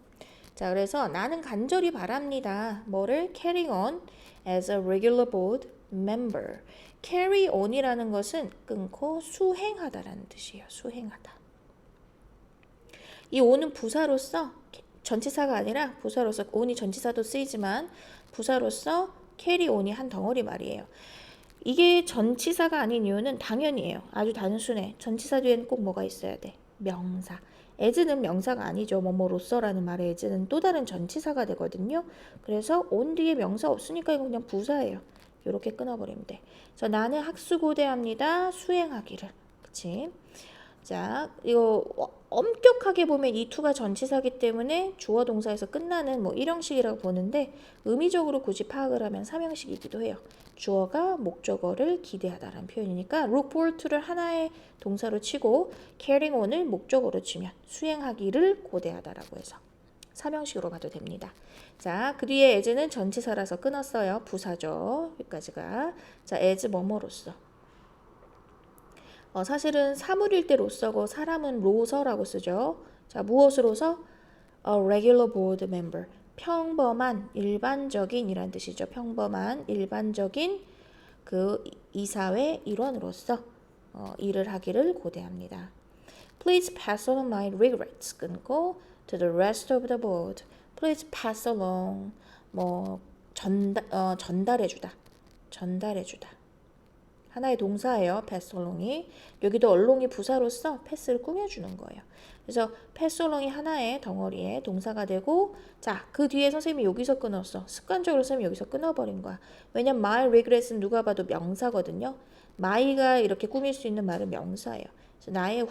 자, 그래서 나는 간절히 바랍니다. 뭐를? carry on as a regular board member. carry on이라는 것은 끊고 수행하다라는 뜻이에요. 수행하다. 이 on은 부사로서 전치사가 아니라 부사로서 on이 전치사도 쓰이지만 부사로서 carry on이 한 덩어리 말이에요. 이게 전치사가 아닌 이유는 당연히에요. 아주 단순해. 전치사 뒤에는 꼭 뭐가 있어야 돼? 명사. as는 명사가 아니죠. 뭐뭐로서라는 말에 as는 또 다른 전치사가 되거든요. 그래서 on 뒤에 명사 없으니까 이건 그냥 부사예요. 이렇게 끊어버리면 돼. 그래서 나는 학수고대합니다. 수행하기를. 그치? 자, 이거 엄격하게 보면 이 to가 전치사기 때문에 주어 동사에서 끝나는 뭐 일형식이라고 보는데 의미적으로 굳이 파악을 하면 삼형식이기도 해요. 주어가 목적어를 기대하다라는 표현이니까 look forward to를 하나의 동사로 치고 carrying on을 목적어로 치면 수행하기를 고대하다라고 해서 삼형식으로 봐도 됩니다. 자, 그 뒤에 as는 전치사라서 끊었어요. 부사죠. 여기까지가. 자, as 뭐뭐로써. 사실은 사물일 때 로서고 사람은 로서라고 쓰죠. 자, 무엇으로서? A regular board member. 평범한, 일반적인 이란 뜻이죠. 평범한, 일반적인 그 이사회 일원으로서 일을 하기를 고대합니다. Please pass along my regrets. 끊고 to the rest of the board. Please pass along. 전달해주다. 전달해주다. 하나의 동사예요. pass along이. 여기도 along이 부사로서 패스를 꾸며주는 거예요. 그래서 pass along이 하나의 덩어리에 동사가 되고 자, 그 뒤에 선생님이 여기서 끊었어. 습관적으로 선생님이 여기서 끊어버린 거야. 왜냐면 my regret은 누가 봐도 명사거든요. my가 이렇게 꾸밀 수 있는 말은 명사예요. 그래서 나의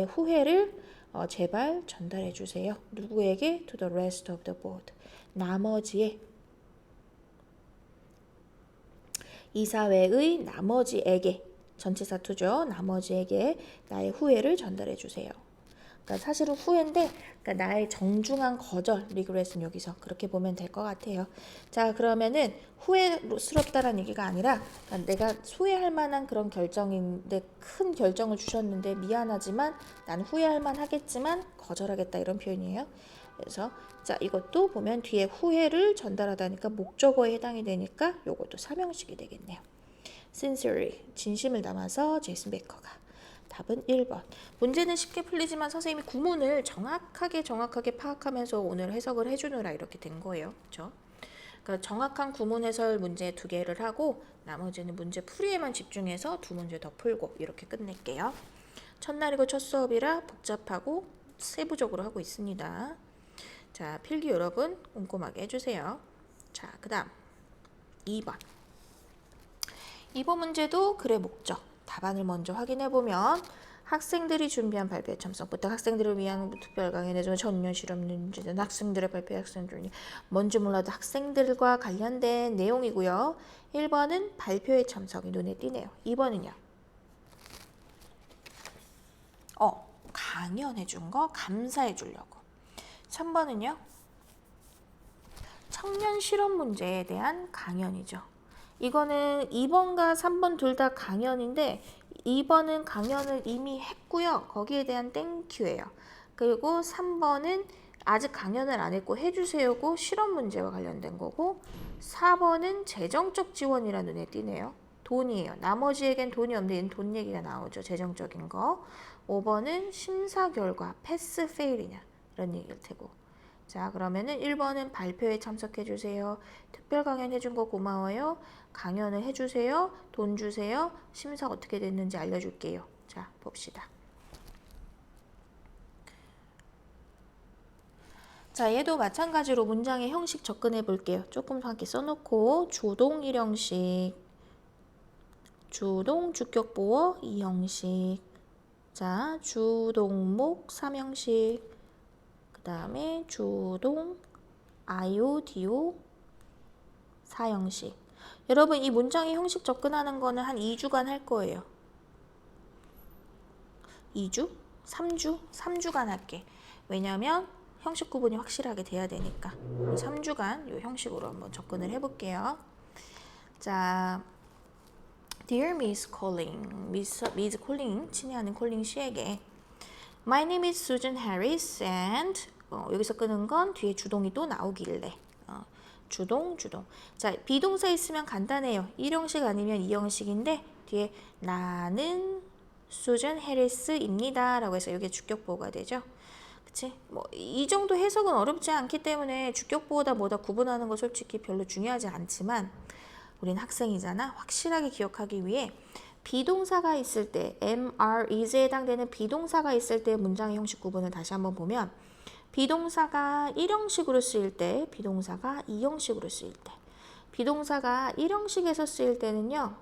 후회를 제발 전달해 주세요. 누구에게? To the rest of the board. 나머지의 이사회의 나머지에게 전치사 투죠. 나머지에게 나의 후회를 전달해 주세요. 그러니까 사실은 후회인데 그러니까 나의 정중한 거절, regret은 여기서 그렇게 보면 될 것 같아요. 자, 그러면은 후회스럽다라는 얘기가 아니라 그러니까 내가 후회할 만한 그런 결정인데 큰 결정을 주셨는데 미안하지만 난 후회할 만하겠지만 거절하겠다 이런 표현이에요. 그래서 자, 이것도 보면 뒤에 후회를 전달하다니까 목적어에 해당이 되니까 요것도 삼형식이 되겠네요. Sincerely, 진심을 담아서 제이슨 베이커가. 답은 1번. 문제는 쉽게 풀리지만 선생님이 구문을 정확하게 파악하면서 오늘 해석을 해주느라 이렇게 된 거예요. 그렇죠? 그러니까 정확한 구문 해설 문제 2개를 하고 나머지는 문제 풀이에만 집중해서 2문제 더 풀고 이렇게 끝낼게요. 첫날이고 첫 수업이라 복잡하고 세부적으로 하고 있습니다. 자, 필기 여러분 꼼꼼하게 해주세요. 자, 그 다음 2번. 2번 문제도 글의 목적. 답안을 먼저 확인해보면 학생들이 준비한 발표에 참석부터 학생들을 위한 특별 강의 내지는 전년 실험 문제는 학생들의 발표 학생들이 뭔지 몰라도 학생들과 관련된 내용이고요. 1번은 발표에 참석이 눈에 띄네요. 2번은요. 강연해준 거 감사해 주려고. 3번은요. 청년 실험 문제에 대한 강연이죠. 이거는 2번과 3번 둘 다 강연인데 2번은 강연을 이미 했고요. 거기에 대한 땡큐예요. 그리고 3번은 아직 강연을 안 했고 해주세요고 실험 문제와 관련된 거고 4번은 재정적 지원이라는 눈에 띄네요. 돈이에요. 나머지에겐 돈이 없는데 돈 얘기가 나오죠. 재정적인 거. 5번은 심사 결과 패스 페일이냐 이런 얘기일 테고. 자, 그러면은 1번은 발표에 참석해주세요. 특별 강연 해준 거 고마워요. 강연을 해주세요. 돈 주세요. 심사 어떻게 됐는지 알려줄게요. 자, 봅시다. 자, 얘도 마찬가지로 문장의 형식 접근해 볼게요. 조금 함께 써놓고 주동 1형식, 주동 주격 보어 2형식. 자, 주동목 삼형식, 그 다음에 주동 아이오디오 사형식. 여러분 이 문장의 형식 접근하는 거는 한 2주간 할 거예요. 2주? 3주? 3주간 할게. 왜냐하면 형식 구분이 확실하게 돼야 되니까. 3주간 이 형식으로 한번 접근을 해볼게요. 자, Dear Miss Calling, Miss Calling, 친애하는 콜링 씨에게 My name is Susan Harris and 여기서 끄는 건 뒤에 주동이 또 나오길래 주동. 자, 비동사 있으면 간단해요. 1형식 아니면 2형식인데 뒤에 나는 수전 해리스입니다 라고 해서 이게 주격보호가 되죠. 그치? 뭐 이 정도 해석은 어렵지 않기 때문에 주격보호다 뭐다 구분하는 거 솔직히 별로 중요하지 않지만 우린 학생이잖아. 확실하게 기억하기 위해 비동사가 있을 때 MR, is에 해당되는 비동사가 있을 때 문장의 형식 구분을 다시 한번 보면 비동사가 1형식으로 쓰일 때, 비동사가 2형식으로 쓰일 때. 비동사가 1형식에서 쓰일 때는요.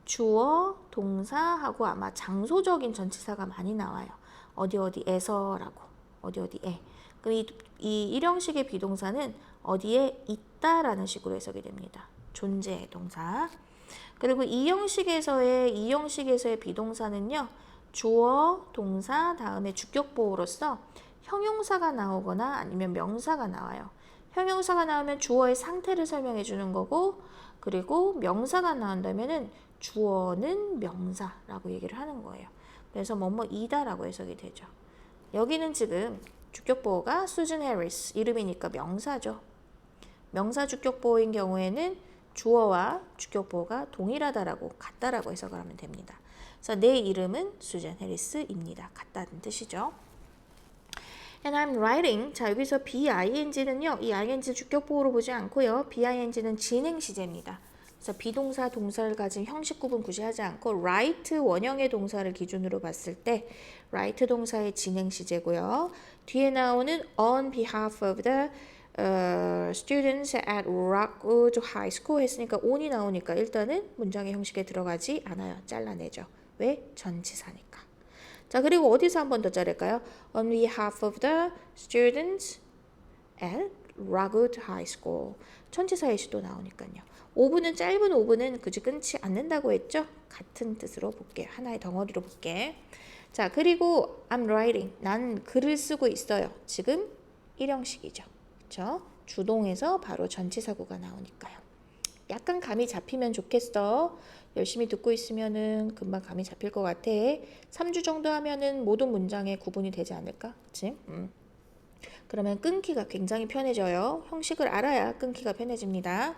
주어, 동사하고 아마 장소적인 전치사가 많이 나와요. 어디에서라고. 어디에. 그럼 이 1형식의 비동사는 어디에 있다라는 식으로 해석이 됩니다. 존재 동사. 그리고 2형식에서의 비동사는요. 주어, 동사, 다음에 주격보호로서 형용사가 나오거나 아니면 명사가 나와요. 형용사가 나오면 주어의 상태를 설명해 주는 거고, 그리고 명사가 나온다면은 주어는 명사라고 얘기를 하는 거예요. 그래서 뭐뭐이다라고 해석이 되죠. 여기는 지금 주격보호가 수준 해리스 이름이니까 명사죠. 명사 주격보호인 경우에는 주어와 주격보호가 동일하다라고 같다라고 해석을 하면 됩니다. 그래서 내 이름은 수전 해리스입니다. 같다는 뜻이죠. And I'm writing. 자, 여기서 BING는요. 이 ING 주격보호로 보지 않고요. BING는 진행 시제입니다. 그래서 비동사, 동사를 가진 형식 구분 구시하지 않고 write 원형의 동사를 기준으로 봤을 때 write 동사의 진행 시제고요. 뒤에 나오는 on behalf of the students at Rockwood High School 했으니까 on이 나오니까 일단은 문장의 형식에 들어가지 않아요. 잘라내죠. 왜? 전치사니까. 자, 그리고 어디서 한 번 더 자를까요? On behalf of the students at Rockwood High School. 전치사의 시도 나오니까요. 5분은 짧은 5분은 굳이 끊지 않는다고 했죠? 같은 뜻으로 볼게요. 하나의 덩어리로 볼게. 자, 그리고 I'm writing. 난 글을 쓰고 있어요. 지금 1형식이죠. 그렇죠? 주동에서 바로 전치사구가 나오니까요. 약간 감이 잡히면 좋겠어. 열심히 듣고 있으면은 금방 감이 잡힐 것 같아. 3주 정도 하면은 모든 문장에 구분이 되지 않을까? 그치? 그러면 끊기가 굉장히 편해져요. 형식을 알아야 끊기가 편해집니다.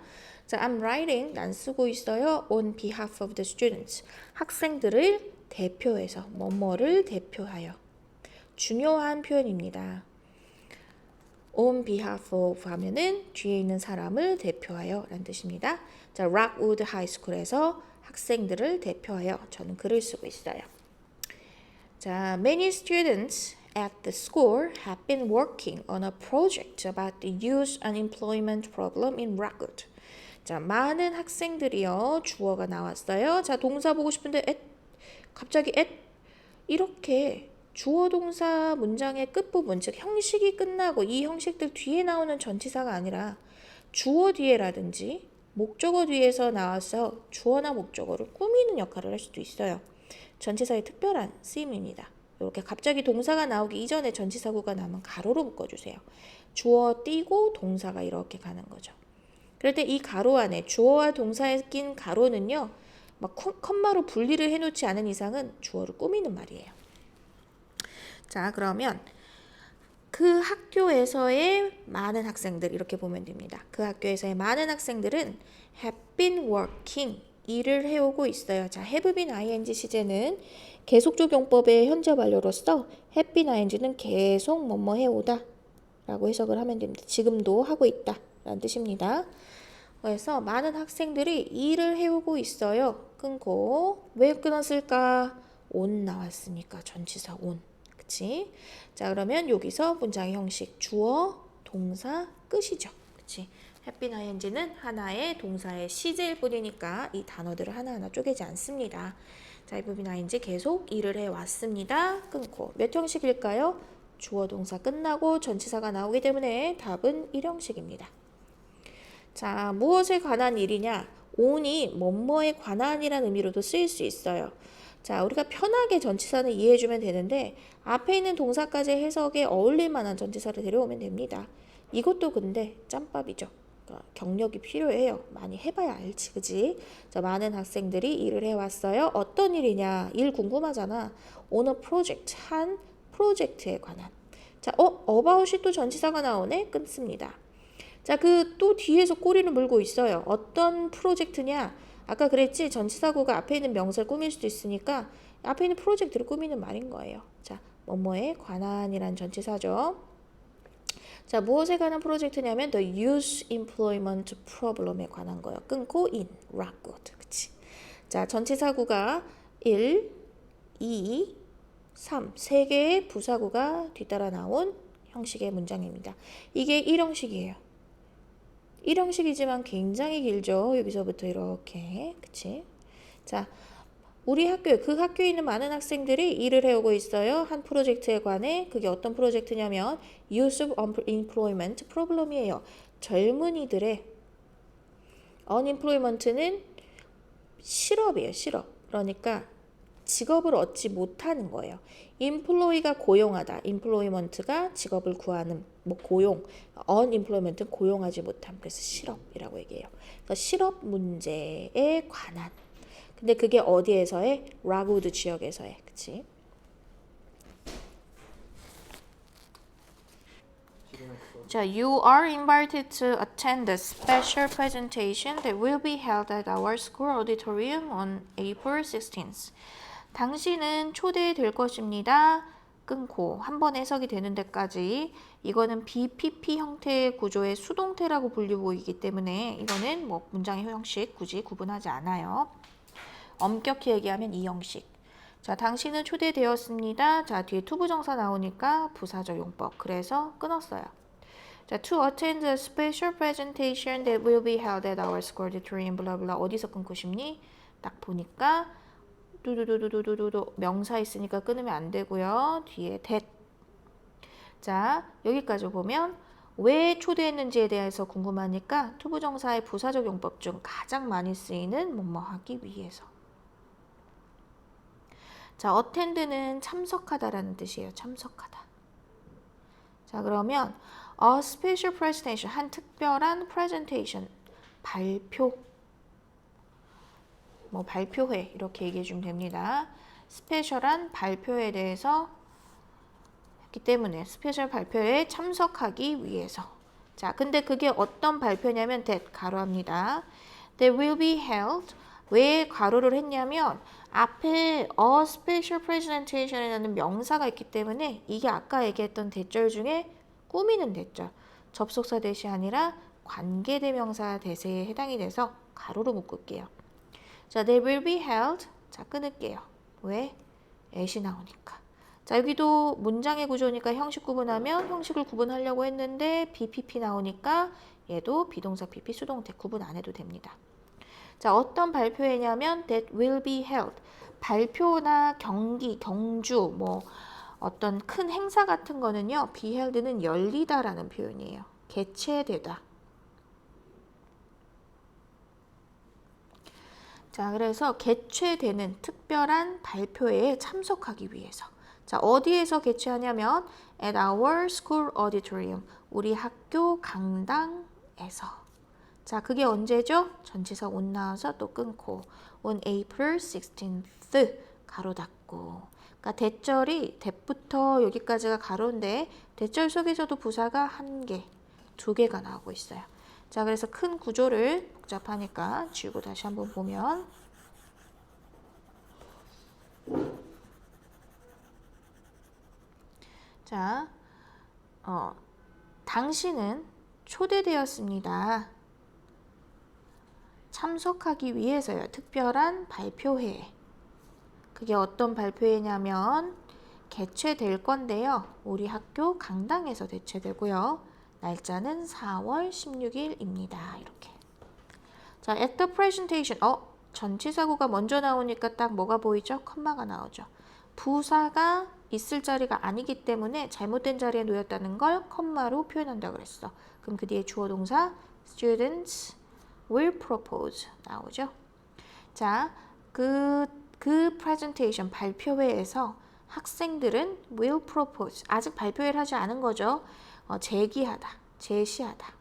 자, I'm writing. 난 쓰고 있어요. On behalf of the students. 학생들을 대표해서, 뭐뭐를 대표하여. 중요한 표현입니다. On behalf of 하면은 뒤에 있는 사람을 대표하여 라는 뜻입니다. 자, Rockwood High School에서 학생들을 대표하여 저는 글을 쓰고 있어요. 자, many students at the school have been working on a project about the youth unemployment problem in Rockwood. 자, 많은 학생들이요. 주어가 나왔어요. 자, 동사 보고 싶은데 갑자기 이렇게 주어 동사 문장의 끝부분, 즉 형식이 끝나고 이 형식들 뒤에 나오는 전치사가 아니라 주어 뒤에라든지 목적어 뒤에서 나와서 주어나 목적어를 꾸미는 역할을 할 수도 있어요. 전치사의 특별한 쓰임입니다. 이렇게 갑자기 동사가 나오기 이전에 전치사구가 나오면 가로로 묶어주세요. 주어 띄고 동사가 이렇게 가는 거죠. 그럴 때 이 가로 안에 주어와 동사에 낀 가로는요. 막 컴마로 분리를 해놓지 않은 이상은 주어를 꾸미는 말이에요. 자, 그러면 그 학교에서의 많은 학생들 이렇게 보면 됩니다. 그 학교에서의 많은 학생들은 have been working 일을 해오고 있어요. 자, have been ing 시제는 계속적 용법의 현재 완료로서 have been ing는 계속 뭐뭐 해오다 라고 해석을 하면 됩니다. 지금도 하고 있다 라는 뜻입니다. 그래서 많은 학생들이 일을 해오고 있어요. 끊고 왜 끊었을까? on 나왔으니까 전치사 on. 그치? 자, 그러면 여기서 문장의 형식 주어, 동사, 끝이죠. 그치? have been ing는 하나의 동사의 시제일 뿐이니까 이 단어들을 하나하나 쪼개지 않습니다. 자, 이 부분 ing 계속 일을 해왔습니다. 끊고. 몇 형식일까요? 주어 동사 끝나고 전치사가 나오기 때문에 답은 1형식입니다. 자, 무엇에 관한 일이냐? on이 뭐뭐에 관한이라는 의미로도 쓰일 수 있어요. 자, 우리가 편하게 전치사는 이해해주면 되는데 앞에 있는 동사까지 해석에 어울릴 만한 전치사를 데려오면 됩니다. 이것도 근데 짬밥이죠. 그러니까 경력이 필요해요. 많이 해봐야 알지, 그지? 자, 많은 학생들이 일을 해왔어요. 어떤 일이냐? 일 궁금하잖아. on a project, 한 프로젝트에 관한. 자, about이 또 전치사가 나오네? 끊습니다. 자, 그 또 뒤에서 꼬리를 물고 있어요. 어떤 프로젝트냐? 아까 그랬지? 전치사구가 앞에 있는 명사를 꾸밀 수도 있으니까 앞에 있는 프로젝트를 꾸미는 말인 거예요. 자, 뭐뭐에 관한이란 전치사죠. 자, 무엇에 관한 프로젝트냐면 the youth employment problem에 관한 거예요. 끊고 in, rockwood. 그치? 자, 전치사구가 1, 2, 3, 3개의 부사구가 뒤따라 나온 형식의 문장입니다. 이게 1형식이에요. 1형식이지만 굉장히 길죠. 여기서부터 이렇게. 그치? 자, 우리 학교에, 그 학교에 있는 많은 학생들이 일을 해오고 있어요. 한 프로젝트에 관해. 그게 어떤 프로젝트냐면 Youth Employment Problem이에요. 젊은이들의 Unemployment는 실업이에요. 실업. 그러니까 직업을 얻지 못하는 거예요. employ가 고용하다. employment가 직업을 구하는 고용. unemployment는 고용하지 못함. 그래서 실업이라고 얘기해요. 그래서 실업 문제에 관한. 근데 그게 어디에서해? 라구드 지역에서해. 그치? 자, you are invited to attend a special presentation that will be held at our school auditorium on April 16th. 당신은 초대될 것입니다. 끊고 한 번 해석이 되는 데까지. 이거는 BPP 형태의 구조의 수동태라고 분류 보이기 때문에 이거는 뭐 문장의 형식 굳이 구분하지 않아요. 엄격히 얘기하면 이 형식. 자, 당신은 초대되었습니다. 자, 뒤에 투부정사 나오니까 부사적 용법. 그래서 끊었어요. 자, to attend a special presentation that will be held at our school auditorium, 블라블라. 어디서 끊고 싶니? 딱 보니까 두두두두두두두 명사 있으니까 끊으면 안 되고요. 뒤에 that. 자, 여기까지 보면 왜 초대했는지에 대해서 궁금하니까 투부정사의 부사적 용법 중 가장 많이 쓰이는 뭐뭐 하기 위해서. 자, attend는 참석하다라는 뜻이에요. 참석하다. 자, 그러면 a special presentation, 한 특별한 presentation, 발표, 뭐 발표회 이렇게 얘기해 주면 됩니다. 스페셜한 발표에 대해서 했기 때문에 스페셜 발표에 참석하기 위해서. 자, 근데 그게 어떤 발표냐면 that 가로합니다. That will be held. 왜 가로를 했냐면 앞에 a special presentation이라는 명사가 있기 때문에 이게 아까 얘기했던 대절 중에 꾸미는 대절, 접속사 대시 아니라 관계대명사 대세에 해당이 돼서 가로로 묶을게요. 자, they will be held. 자, 끊을게요. 왜? at이 나오니까. 자, 여기도 문장의 구조니까 형식 구분하면 형식을 구분하려고 했는데 BPP 나오니까 얘도 비동사 PP 수동태 구분 안 해도 됩니다. 자, 어떤 발표회냐면 that will be held. 발표나 경기, 경주, 뭐 어떤 큰 행사 같은 거는요. be held는 열리다라는 표현이에요. 개최되다. 자, 그래서 개최되는 특별한 발표회에 참석하기 위해서. 자, 어디에서 개최하냐면 at our school auditorium. 우리 학교 강당에서. 자, 그게 언제죠? 전치사 on 나와서 또 끊고 on April 16th 가로 닫고. 그러니까 대절이 대부터 여기까지가 가로인데 대절 속에서도 부사가 한 개, 두 개가 나오고 있어요. 자, 그래서 큰 구조를 복잡하니까 지우고 다시 한번 보면 자, 당신은 초대되었습니다. 참석하기 위해서요. 특별한 발표회. 그게 어떤 발표회냐면 개최될 건데요. 우리 학교 강당에서 개최되고요. 날짜는 4월 16일입니다. 이렇게. 자, at the presentation. 전치사구가 먼저 나오니까 딱 뭐가 보이죠? 컴마가 나오죠. 부사가 있을 자리가 아니기 때문에 잘못된 자리에 놓였다는 걸 컴마로 표현한다고 그랬어. 그럼 그 뒤에 주어 동사 students will propose 나오죠. 자, 그 presentation 발표회에서 학생들은 will propose 아직 발표를 하지 않은 거죠. 제기하다, 제시하다.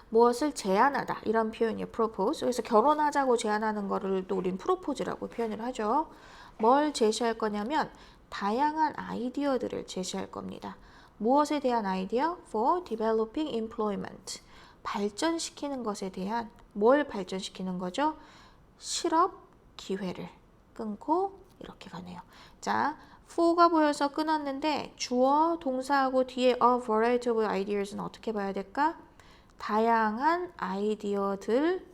무엇을 제안하다 이런 표현이에요. propose. 그래서 결혼하자고 제안하는 거를 또 우린 propose라고 표현을 하죠. 뭘 제시할 거냐면 다양한 아이디어들을 제시할 겁니다. 무엇에 대한 아이디어? For developing employment. 발전시키는 것에 대한 뭘 발전시키는 거죠? 실업 기회를 끊고 이렇게 가네요. 자, for가 보여서 끊었는데 주어 동사하고 뒤에 a variety of ideas는 어떻게 봐야 될까? 다양한 아이디어들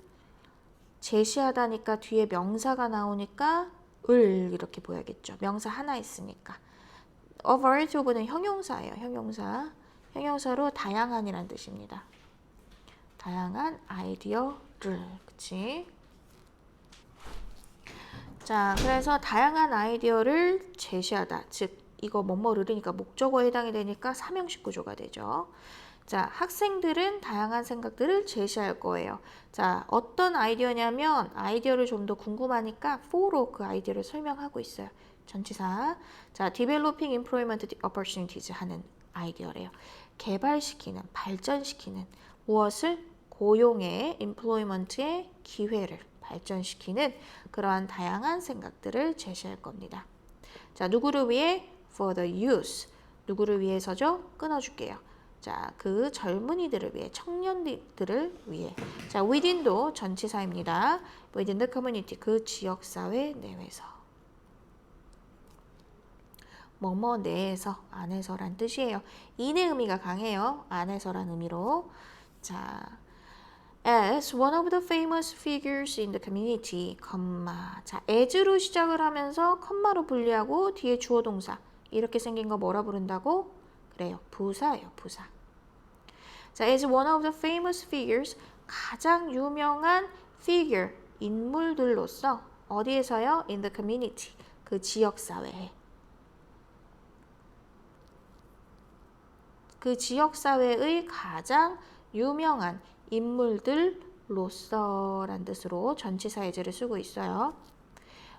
제시하다니까 뒤에 명사가 나오니까 을 이렇게 보여야겠죠. 명사 하나 있으니까. A variety of는 형용사예요. 형용사. 형용사로 다양한이란 뜻입니다. 다양한 아이디어를. 그치? 자, 그래서 다양한 아이디어를 제시하다. 즉, 이거 뭐뭐를이니까 목적어에 해당이 되니까 삼형식 구조가 되죠. 자, 학생들은 다양한 생각들을 제시할 거예요. 자, 어떤 아이디어냐면 아이디어를 좀 더 궁금하니까 for로 그 아이디어를 설명하고 있어요. 전치사. 자, developing employment opportunities 하는 아이디어래요. 개발시키는, 발전시키는 무엇을? 고용의, employment의 기회를 발전시키는 그러한 다양한 생각들을 제시할 겁니다. 자, 누구를 위해? For the youth. 누구를 위해서죠? 끊어줄게요. 자, 그 젊은이들을 위해, 청년들을 위해. 자, within도 전치사입니다. within the community, 그 지역사회 내에서. 뭐뭐 내에서, 안에서란 뜻이에요. in의 의미가 강해요. 안에서란 의미로. 자, as one of the famous figures in the community, 자, as로 시작을 하면서 컴마로 분리하고 뒤에 주어 동사. 이렇게 생긴 거 뭐라 부른다고? 그래요. 부사예요. 부사. 자, as one of the famous figures, 가장 유명한 figure, 인물들로서 어디에서요? In the community, 그 지역사회에. 그 지역사회의 가장 유명한 인물들로서란 뜻으로 전치사 예제를 쓰고 있어요.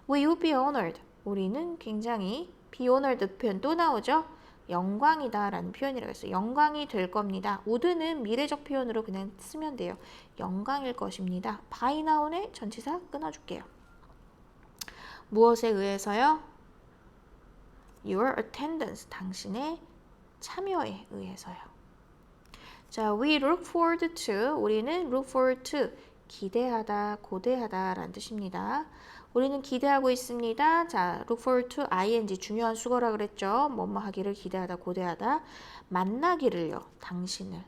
We would be honored. 우리는 굉장히 be honored 표현 또 나오죠? 영광이다 라는 표현이라고 했어요. 영광이 될 겁니다. would는 미래적 표현으로 그냥 쓰면 돼요. 영광일 것입니다. by now의 전치사 끊어줄게요. 무엇에 의해서요? Your attendance. 당신의 참여에 의해서요. 자, we look forward to. 우리는 look forward to. 기대하다, 고대하다 라는 뜻입니다. 우리는 기대하고 있습니다. 자, look forward to ing 중요한 수거라 그랬죠. 뭐뭐 하기를 기대하다, 고대하다. 만나기를요. 당신을.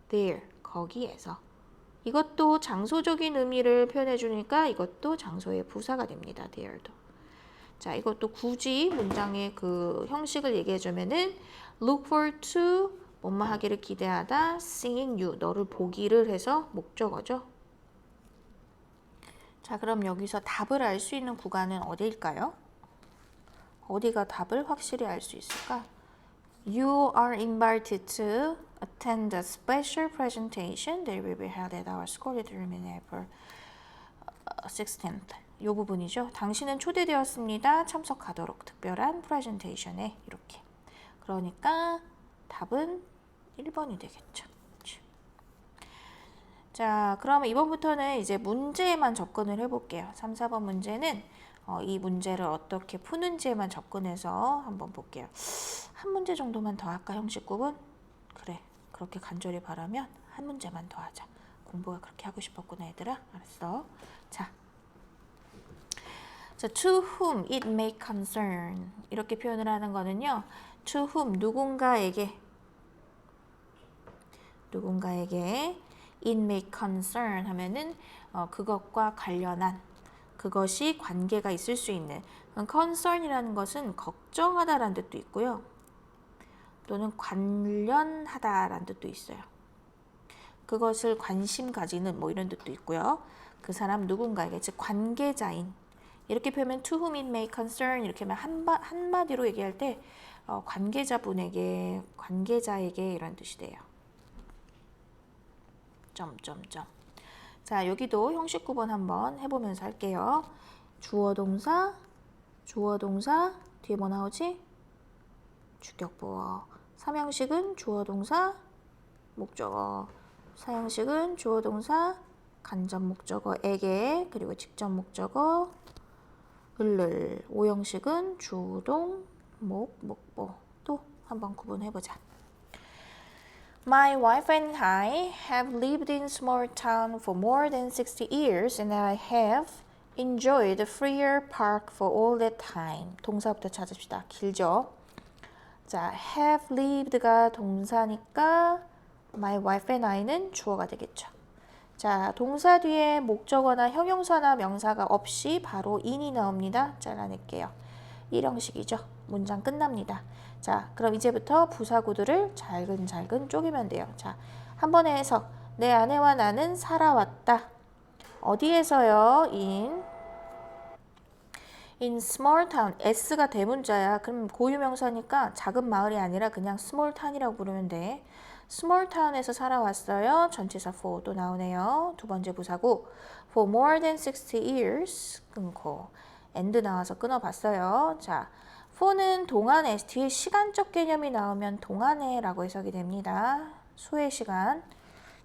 there 거기에서. 이것도 장소적인 의미를 표현해 주니까 이것도 장소의 부사가 됩니다. there도. 자, 이것도 굳이 문장의 그 형식을 얘기해 주면은 look forward to 뭐뭐 하기를 기대하다 seeing you 너를 보기를 해서 목적어죠. 자, 그럼 여기서 답을 알 수 있는 구간은 어디일까요? 어디가 답을 확실히 알 수 있을까? You are invited to attend a special presentation that will be held at our school in April 16th. 이 부분이죠. 당신은 초대되었습니다. 참석하도록 특별한 프레젠테이션에 이렇게. 그러니까 답은 1번이 되겠죠. 자, 그러면 이번부터는 이제 문제에만 접근을 해볼게요. 3, 4번 문제는 이 문제를 어떻게 푸는지에만 접근해서 한번 볼게요. 한 문제 정도만 더 할까, 형식 구분? 그래, 그렇게 간절히 바라면 한 문제만 더 하자. 공부가 그렇게 하고 싶었구나, 얘들아. 알았어. 자, to whom it may concern. 이렇게 표현을 하는 거는요. to whom, 누군가에게 it may concern 하면은 그것과 관련한 그것이 관계가 있을 수 있는 concern이라는 것은 걱정하다라는 뜻도 있고요. 또는 관련하다라는 뜻도 있어요. 그것을 관심 가지는 뭐 이런 뜻도 있고요. 그 사람 누군가에게, 즉 관계자인. 이렇게 표현하면 to whom it may concern 이렇게 하면 한마디로 얘기할 때 관계자분에게, 관계자에게 이런 뜻이 돼요. 점점점. 자, 여기도 형식 구분 한번 해보면서 할게요. 주어 동사, 뒤에 뭐 나오지? 주격보어. 3형식은 주어 동사, 목적어. 4형식은 주어 동사, 간접 목적어에게, 그리고 직접 목적어, 을을. 5형식은 주동, 목보. 또 한번 구분해보자. My wife and I have lived in small town for more than 60 years and I have enjoyed the freer park for all that time. 동사부터 찾읍시다. 길죠? 자, have lived가 동사니까 my wife and I는 주어가 되겠죠. 자, 동사 뒤에 목적어나 형용사나 명사가 없이 바로 in이 나옵니다. 잘라낼게요. 1형식이죠. 문장 끝납니다. 자, 그럼 이제부터 부사구들을 잘근잘근 쪼개면 돼요. 자, 한 번에 해석. 내 아내와 나는 살아왔다. 어디에서요? in small town. S가 대문자야. 그럼 고유명사니까 작은 마을이 아니라 그냥 small town이라고 부르면 돼. small town에서 살아왔어요. 전치사 for 또 나오네요. 두 번째 부사구. for more than 60 years 끊고 and 나와서 끊어봤어요. 자, for는 동안에 뒤에 시간적 개념이 나오면 동안에라고 해석이 됩니다. 수의 시간.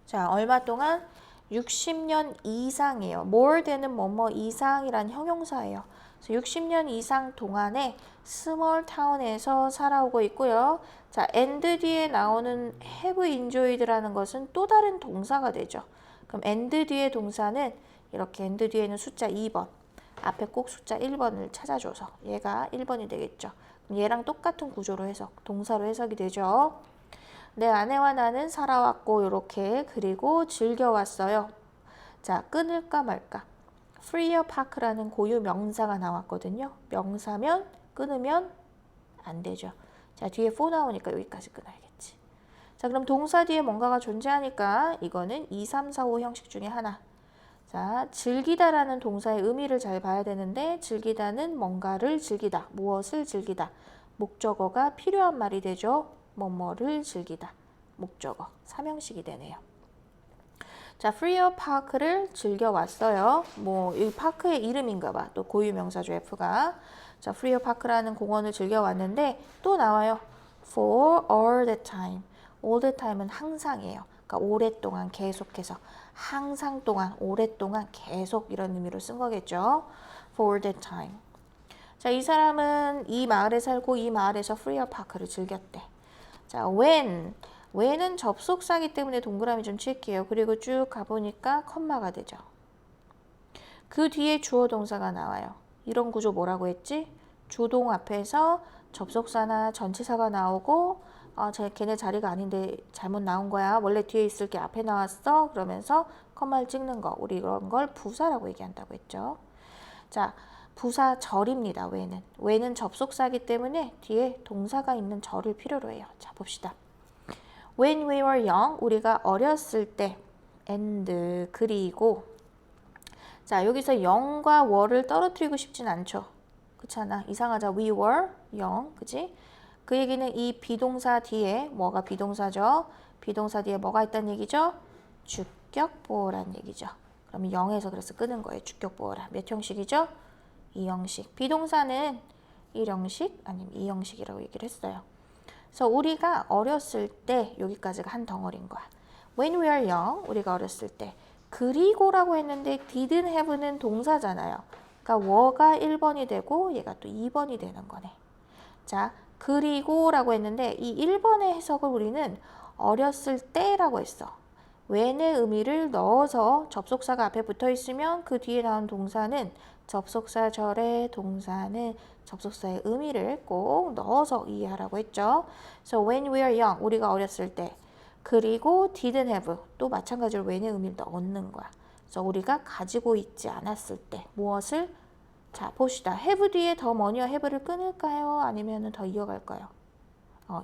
자, 얼마 동안? 60년 이상이에요. more than은 뭐뭐 이상이란 형용사예요. 그래서 60년 이상 동안에 스몰 타운에서 살아오고 있고요. 자, and 뒤에 나오는 have enjoyed라는 것은 또 다른 동사가 되죠. 그럼 and 뒤에 동사는 이렇게 and 뒤에는 숫자 2번, 앞에 꼭 숫자 1번을 찾아줘서 얘가 1번이 되겠죠. 얘랑 똑같은 구조로 해석, 동사로 해석이 되죠. 내 아내와 나는 살아왔고 이렇게 그리고 즐겨왔어요. 자, 끊을까 말까. freer park라는 고유 명사가 나왔거든요. 명사면 끊으면 안 되죠. 자, 뒤에 for 나오니까 여기까지 끊어야겠지. 자, 그럼 동사 뒤에 뭔가가 존재하니까 이거는 2, 3, 4, 5 형식 중에 하나. 자, 즐기다라는 동사의 의미를 잘 봐야 되는데 즐기다는 뭔가를 즐기다, 무엇을 즐기다. 목적어가 필요한 말이 되죠. 뭐뭐를 즐기다. 목적어, 3형식이 되네요. 자, freer park를 즐겨왔어요. 뭐, 이 파크의 이름인가 봐. 또 고유명사죠, F가. 자, freer park라는 공원을 즐겨왔는데 또 나와요. for all the time. all the time은 항상이에요. 그러니까 오랫동안, 계속해서. 항상 동안, 오랫동안, 계속 이런 의미로 쓴 거겠죠. for all the time. 자, 이 사람은 이 마을에 살고 이 마을에서 freer park를 즐겼대. 자, when은 접속사기 때문에 동그라미 좀 칠게요. 그리고 쭉 가보니까 컴마가 되죠. 그 뒤에 주어 동사가 나와요. 이런 구조 뭐라고 했지? 주동 앞에서 접속사나 전치사가 나오고 걔네 자리가 아닌데 잘못 나온 거야. 원래 뒤에 있을 게 앞에 나왔어. 그러면서 컴마를 찍는 거. 우리 이런 걸 부사라고 얘기한다고 했죠. 자, 부사절입니다. when은 접속사기 때문에 뒤에 동사가 있는 절을 필요로 해요. 자, 봅시다. When we were young, 우리가 어렸을 때, and, 그리고. 자, 여기서 young과 were를 떨어뜨리고 싶진 않죠. 그렇잖아. 이상하자. We were young, 그치? 그 얘기는 이 비동사 뒤에, 뭐가 비동사죠? 비동사 뒤에 뭐가 있다는 얘기죠? 주격보어란 얘기죠. 그럼 0에서 그래서 끄는 거예요. 주격보어라. 몇 형식이죠? 2형식. 비동사는 1형식 아니면 2형식이라고 얘기를 했어요. 그래서 우리가 어렸을 때 여기까지가 한 덩어리인 거야. When we are young, 우리가 어렸을 때. 그리고라고 했는데 didn't have는 동사잖아요. 그러니까 were가 1번이 되고 얘가 또 2번이 되는 거네. 자, 그리고라고 했는데 이 1번의 해석을 우리는 어렸을 때라고 했어. when의 의미를 넣어서 접속사가 앞에 붙어 있으면 그 뒤에 나온 동사는 접속사절의 동사는 접속사의 의미를 꼭 넣어서 이해하라고 했죠. So when we are young, 우리가 어렸을 때. 그리고 didn't have, 또 마찬가지로 when의 의미를 넣는 거야. 그래서 우리가 가지고 있지 않았을 때 무엇을? 자, 봅시다. have 뒤에 더 뭐니와 have를 끊을까요? 아니면 더 이어갈까요?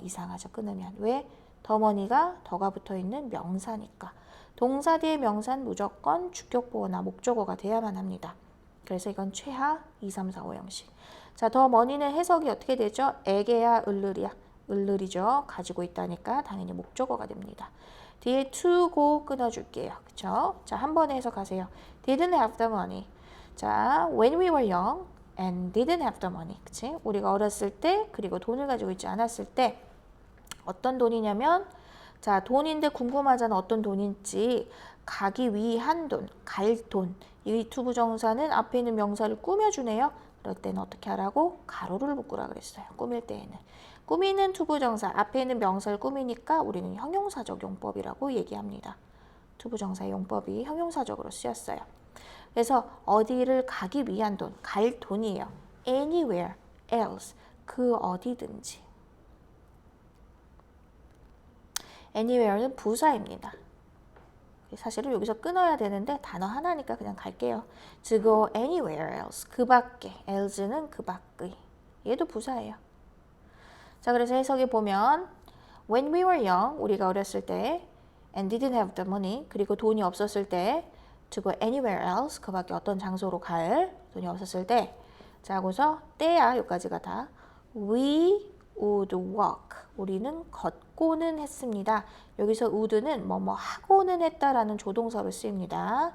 이상하죠. 끊으면. 왜? 더 머니가 더가 붙어있는 명사니까. 동사 뒤에 명사는 무조건 주격보어나 목적어가 돼야만 합니다. 그래서 이건 최하 2, 3, 4, 5 형식. 자, 더 머니는 해석이 어떻게 되죠? 에게야, 을르리야. 을르리죠. 가지고 있다니까 당연히 목적어가 됩니다. 뒤에 to go 끊어줄게요. 그쵸? 자, 한 번에 해석하세요. Didn't have the money. 자, when we were young and didn't have the money. 그치? 우리가 어렸을 때 그리고 돈을 가지고 있지 않았을 때 어떤 돈이냐면 자, 돈인데 궁금하잖아. 어떤 돈인지. 가기 위한 돈, 갈 돈. 이 투부정사는 앞에 있는 명사를 꾸며주네요. 그럴 때는 어떻게 하라고? 가로를 묶으라 그랬어요. 꾸밀 때에는. 꾸미는 투부정사, 앞에 있는 명사를 꾸미니까 우리는 형용사적 용법이라고 얘기합니다. 투부정사의 용법이 형용사적으로 쓰였어요. 그래서 어디를 가기 위한 돈, 갈 돈이에요. Anywhere else, 그 어디든지. Anywhere는 부사입니다. 사실은 여기서 끊어야 되는데 단어 하나니까 그냥 갈게요. To go anywhere else, 그 밖에. else는 그 밖의. 얘도 부사예요. 자, 그래서 해석에 보면 when we were young, 우리가 어렸을 때 and didn't have the money, 그리고 돈이 없었을 때 to go anywhere else, 그 밖에 어떤 장소로 갈 돈이 없었을 때 자, 하고서 때야, 여기까지가 다 we would walk, 우리는 걷고는 했습니다. 여기서 would는 뭐뭐 하고는 했다라는 조동사로 쓰입니다.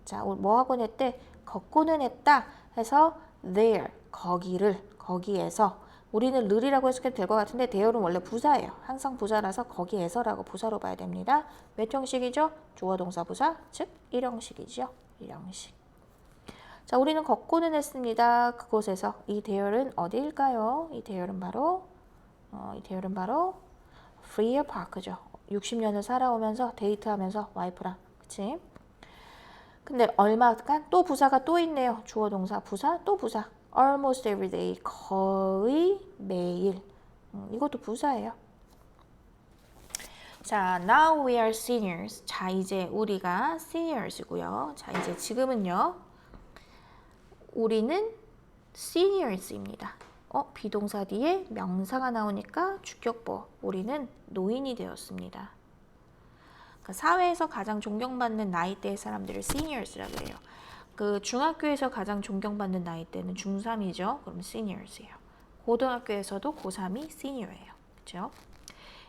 자, 뭐 하고는 했대? 걷고는 했다 해서 there, 거기를, 거기에서 우리는 를이라고 해석해도 될 것 같은데 there는 원래 부사예요. 항상 부사라서 거기에서라고 부사로 봐야 됩니다. 몇 형식이죠? 주어 동사 부사, 즉 1형식이죠. 1형식. 자, 우리는 걷고는 했습니다. 그곳에서. 이 there는 어디일까요? 이 there는 바로 Freer Park죠. 60년을 살아오면서 데이트하면서 와이프랑. 그치? 근데 얼마간 또 부사가 또 있네요. 주어 동사 부사 또 부사. Almost every day. 거의 매일. 이것도 부사예요. 자, now we are seniors. 자, 이제 우리가 seniors이고요. 자, 이제 지금은요. 우리는 seniors입니다. 비동사 뒤에 명사가 나오니까 주격보. 우리는 노인이 되었습니다. 그러니까 사회에서 가장 존경받는 나이대의 사람들을 seniors라고 해요. 그 중학교에서 가장 존경받는 나이대는 중3이죠. 그럼 seniors예요. 고등학교에서도 고3이 senior예요. 그렇죠?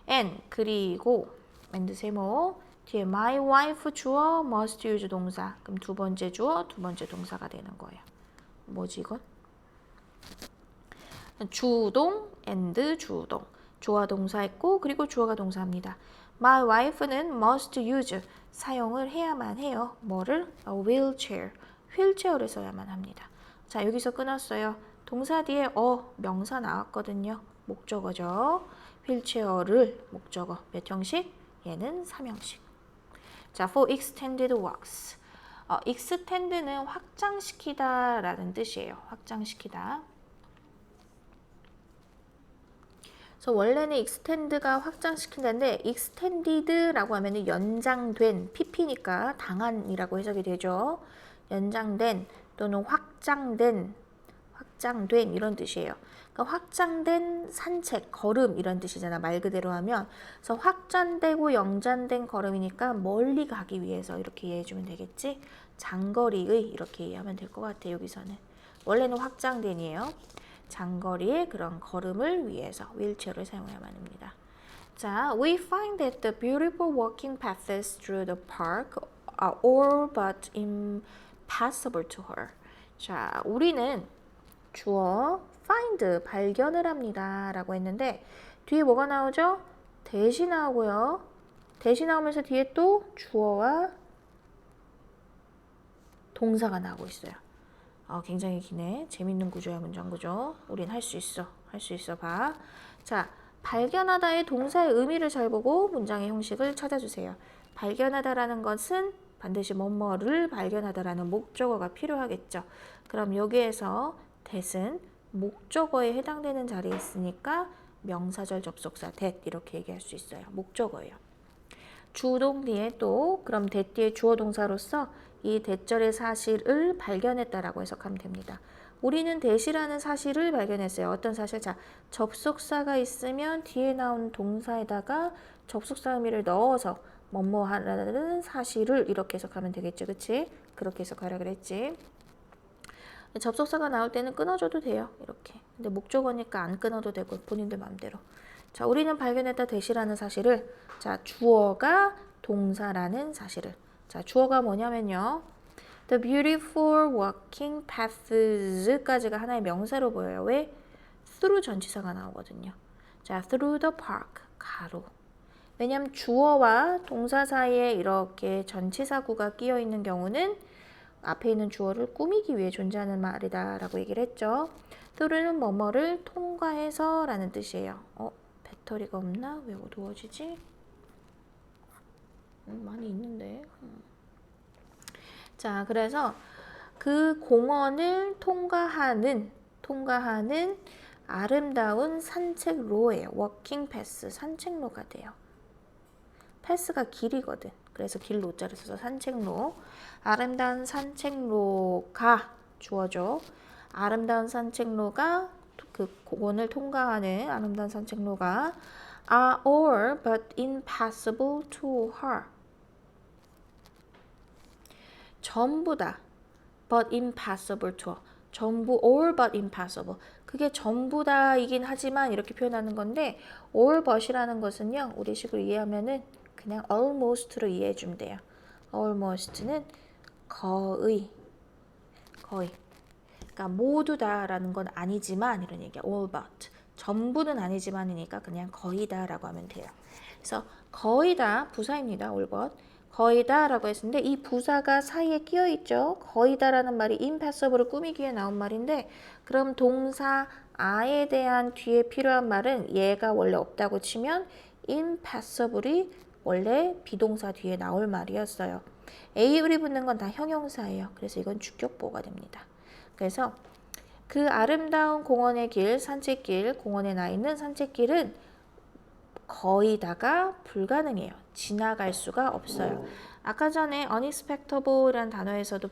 and 그리고 and 세모 뒤에 my wife 주어 must use 동사. 그럼 두 번째 주어 두 번째 동사가 되는 거예요. 뭐지 이건? 주동 and 주동. 주어가 동사했고 그리고 주어가 동사입니다. My wife는 must use 사용을 해야만 해요. 뭐를? A wheelchair. 휠체어를 써야만 합니다. 자, 여기서 끊었어요. 동사 뒤에 명사 나왔거든요. 목적어죠. 휠체어를 목적어 몇 형식? 얘는 3형식. 자, for extended walks. extend는 확장시키다 라는 뜻이에요. 확장시키다. 그래서 원래는 extend가 확장시킨다는데 extended라고 하면 연장된, pp니까 당한이라고 해석이 되죠. 연장된 또는 확장된 이런 뜻이에요. 그러니까 확장된 산책, 걸음 이런 뜻이잖아. 말 그대로 하면. 그래서 확장되고 연장된 걸음이니까 멀리 가기 위해서 이렇게 이해해주면 되겠지. 장거리의 이렇게 이해하면 될 것 같아요. 여기서는. 원래는 확장된이에요. 장거리의 그런 걸음을 위해서 휠체어를 사용해야만 합니다. 자, we find that the beautiful walking paths through the park are all but impossible to her. 자, 우리는 주어 find 발견을 합니다 라고 했는데 뒤에 뭐가 나오죠? 대시 나오고요. 대시 나오면서 뒤에 또 주어와 동사가 나오고 있어요. 굉장히 기네. 재밌는 구조야, 문장 구조. 우린 할 수 있어. 할 수 있어 봐. 자, 발견하다의 동사의 의미를 잘 보고 문장의 형식을 찾아주세요. 발견하다라는 것은 반드시 뭐뭐를 발견하다라는 목적어가 필요하겠죠. 그럼 여기에서 that은 목적어에 해당되는 자리에 있으니까 명사절 접속사 that 이렇게 얘기할 수 있어요. 목적어예요. 주동 뒤에 또 그럼 that 뒤에 주어 동사로서 이 대절의 사실을 발견했다라고 해석하면 됩니다. 우리는 대시라는 사실을 발견했어요. 어떤 사실? 자, 접속사가 있으면 뒤에 나온 동사에다가 접속사 의미를 넣어서 뭐뭐 하라는 사실을 이렇게 해석하면 되겠죠. 그치? 그렇게 해석하라 그랬지. 접속사가 나올 때는 끊어줘도 돼요. 이렇게. 근데 목적어니까 안 끊어도 되고 본인들 마음대로. 자, 우리는 발견했다 대시라는 사실을, 자, 주어가 동사라는 사실을. 자, 주어가 뭐냐면요. The beautiful walking paths까지가 하나의 명사로 보여요. 왜? through 전치사가 나오거든요. 자, through the park, 가로. 왜냐면 주어와 동사 사이에 이렇게 전치사구가 끼어 있는 경우는 앞에 있는 주어를 꾸미기 위해 존재하는 말이다 라고 얘기를 했죠. through는 뭐뭐를 통과해서 라는 뜻이에요. 배터리가 없나? 왜 어두워지지? 많이 있는데. 자, 그래서 그 공원을 통과하는 아름다운 산책로예요. 워킹 패스, 산책로가 돼요. 패스가 길이거든. 그래서 길로자를 써서 산책로. 아름다운 산책로가 주어져. 아름다운 산책로가 그 공원을 통과하는 아름다운 산책로가 are all but impassable to her. 전부 다 but impassable to her. 전부 all but impassable. 그게 전부 다이긴 하지만 이렇게 표현하는 건데 all but이라는 것은요. 우리 식으로 이해하면은 그냥 almost로 이해해 주면 돼요. almost는 거의. 그러니까 모두 다라는 건 아니지만 이런 얘기야. all but. 전부는 아니지만이니까 그냥 거의 다라고 하면 돼요. 그래서 거의 다 부사입니다. all but. 거의 다라고 했는데 이 부사가 사이에 끼어 있죠. 거의 다라는 말이 impassable을 꾸미기 위해 나온 말인데 그럼 동사 I에 대한 뒤에 필요한 말은 얘가 원래 없다고 치면 impassable이 원래 비동사 뒤에 나올 말이었어요. able이 붙는 건 다 형용사예요. 그래서 이건 주격보가 됩니다. 그래서 그 아름다운 공원의 길, 산책길, 공원에 나 있는 산책길은 거의 다가 불가능해요. 지나갈 수가 없어요. 아까 전에 unexpectable이라는 단어에서도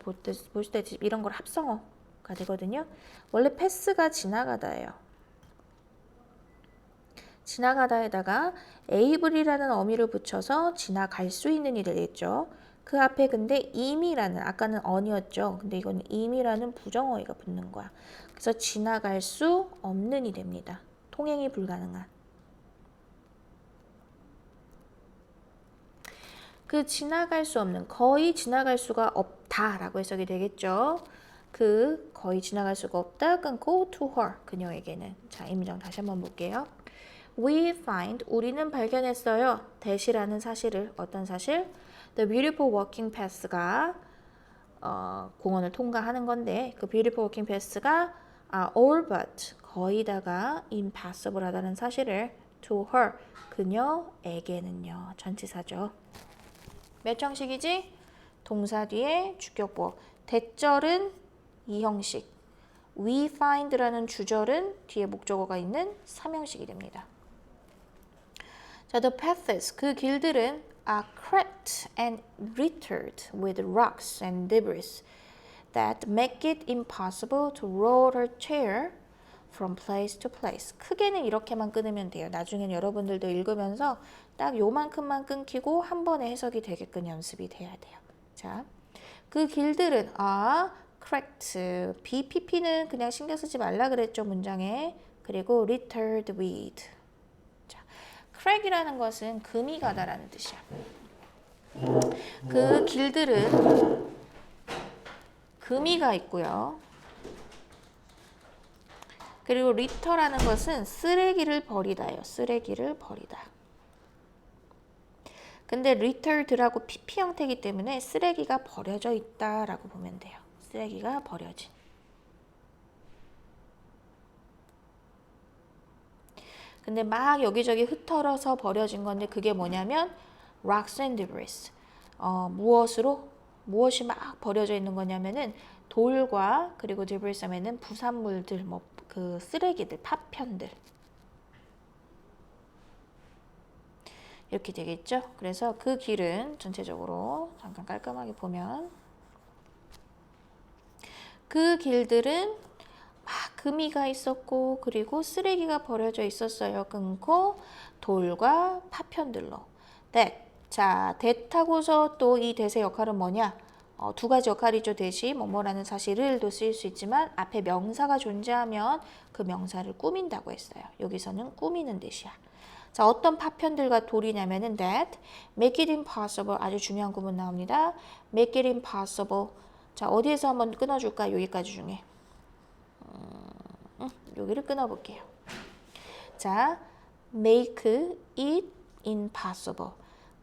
보시다시피 이런 걸 합성어가 되거든요. 원래 패스가 지나가다예요. 지나가다에다가 able이라는 어미를 붙여서 지나갈 수 있는 이 되겠죠. 그 앞에 근데 임이라는, 아까는 on이었죠. 근데 이건 임이라는 부정어휘가 붙는 거야. 그래서 지나갈 수 없는 이 됩니다. 통행이 불가능한. 그 지나갈 수 없는, 거의 지나갈 수가 없다라고 해석이 되겠죠. 그 거의 지나갈 수가 없다 끊고 to her, 그녀에게는. 자, 임정 다시 한번 볼게요. We find, 우리는 발견했어요. 대시라는 사실을. 어떤 사실? The beautiful walking path가 공원을 통과하는 건데 그 beautiful walking path가 all but, 거의 다가 impassable 하다는 사실을 to her, 그녀에게는요. 전치사죠. 몇 형식이지? 동사 뒤에 주격보. 대절은 이 형식. We find라는 주절은 뒤에 목적어가 있는 3형식이 됩니다. 자, the paths, 그 길들은 are cracked and littered with rocks and debris that make it impossible to roll a chair from place to place. 크게는 이렇게만 끊으면 돼요. 나중엔 여러분들도 읽으면서 딱 요만큼만 끊기고 한 번에 해석이 되게끔 연습이 돼야 돼요. 자, 그 길들은 cracked, BPP는 그냥 신경 쓰지 말라 그랬죠, 문장에. 그리고 littered with. 자, crack이라는 것은 금이 가다라는 뜻이야. 그 길들은 금이 가 있고요. 그리고 litter라는 것은 쓰레기를 버리다예요. 쓰레기를 버리다. 근데 littered라고 PP 형태이기 때문에 쓰레기가 버려져 있다라고 보면 돼요. 쓰레기가 버려진. 근데 막 여기저기 흩어져서 버려진 건데 그게 뭐냐면 rocks and debris. 무엇이 막 버려져 있는 거냐면은 돌과 그리고 debris 하면은 부산물들, 그 쓰레기들, 파편들. 이렇게 되겠죠? 그래서 그 길은 전체적으로 잠깐 깔끔하게 보면 그 길들은 금이가 있었고 그리고 쓰레기가 버려져 있었어요. 끊고 돌과 파편들로. that. 자, that하고서 또 이 that의 역할은 뭐냐? 두 가지 역할이죠. that이 뭐뭐라는 사실을도 쓰일 수 있지만 앞에 명사가 존재하면 그 명사를 꾸민다고 했어요. 여기서는 꾸미는 that이야. 자, 어떤 파편들과 돌이냐면은 that make it impossible. 아주 중요한 구문 나옵니다. make it impossible. 자, 어디에서 한번 끊어줄까? 여기까지 중에. 여기를 끊어볼게요. 자, make it impossible.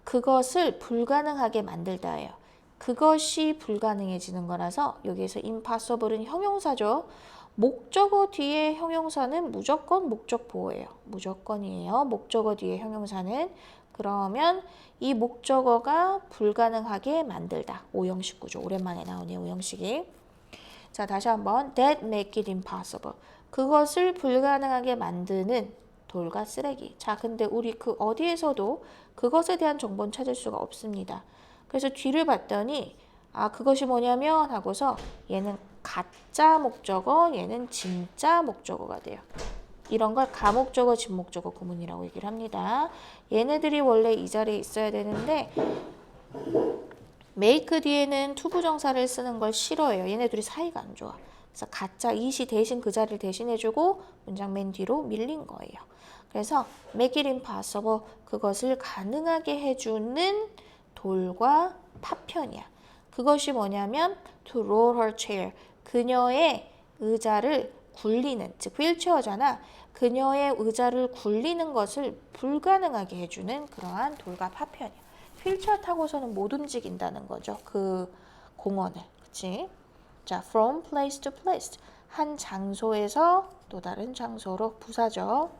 그것을 불가능하게 만들다예요. 그것이 불가능해지는 거라서 여기에서 impossible은 형용사죠. 목적어 뒤에 형용사는 무조건 목적 보호예요. 무조건이에요. 목적어 뒤에 형용사는. 그러면 이 목적어가 불가능하게 만들다. 오형식 구조. 오랜만에 나오네요. 오형식이. 자, 다시 한번 that make it impossible. 그것을 불가능하게 만드는 돌과 쓰레기. 자, 근데 우리 그 어디에서도 그것에 대한 정보는 찾을 수가 없습니다. 그래서 뒤를 봤더니 아, 그것이 뭐냐면 하고서 얘는 가짜 목적어, 얘는 진짜 목적어가 돼요. 이런 걸 가목적어, 진목적어 구문이라고 얘기를 합니다. 얘네들이 원래 이 자리에 있어야 되는데 make 뒤에는 투부정사를 쓰는 걸 싫어해요. 얘네들이 사이가 안 좋아. 그래서 가짜 it이 대신 그 자리를 대신해주고 문장 맨 뒤로 밀린 거예요. 그래서 make it impossible. 그것을 가능하게 해주는 돌과 파편이야. 그것이 뭐냐면 to roll her chair. 그녀의 의자를 굴리는, 즉 휠체어잖아. 그녀의 의자를 굴리는 것을 불가능하게 해주는 그러한 돌과 파편이야. 휠체어 타고서는 못 움직인다는 거죠. 그 공원을. 그치? 자, from place to place. 한 장소에서 또 다른 장소로 부사죠.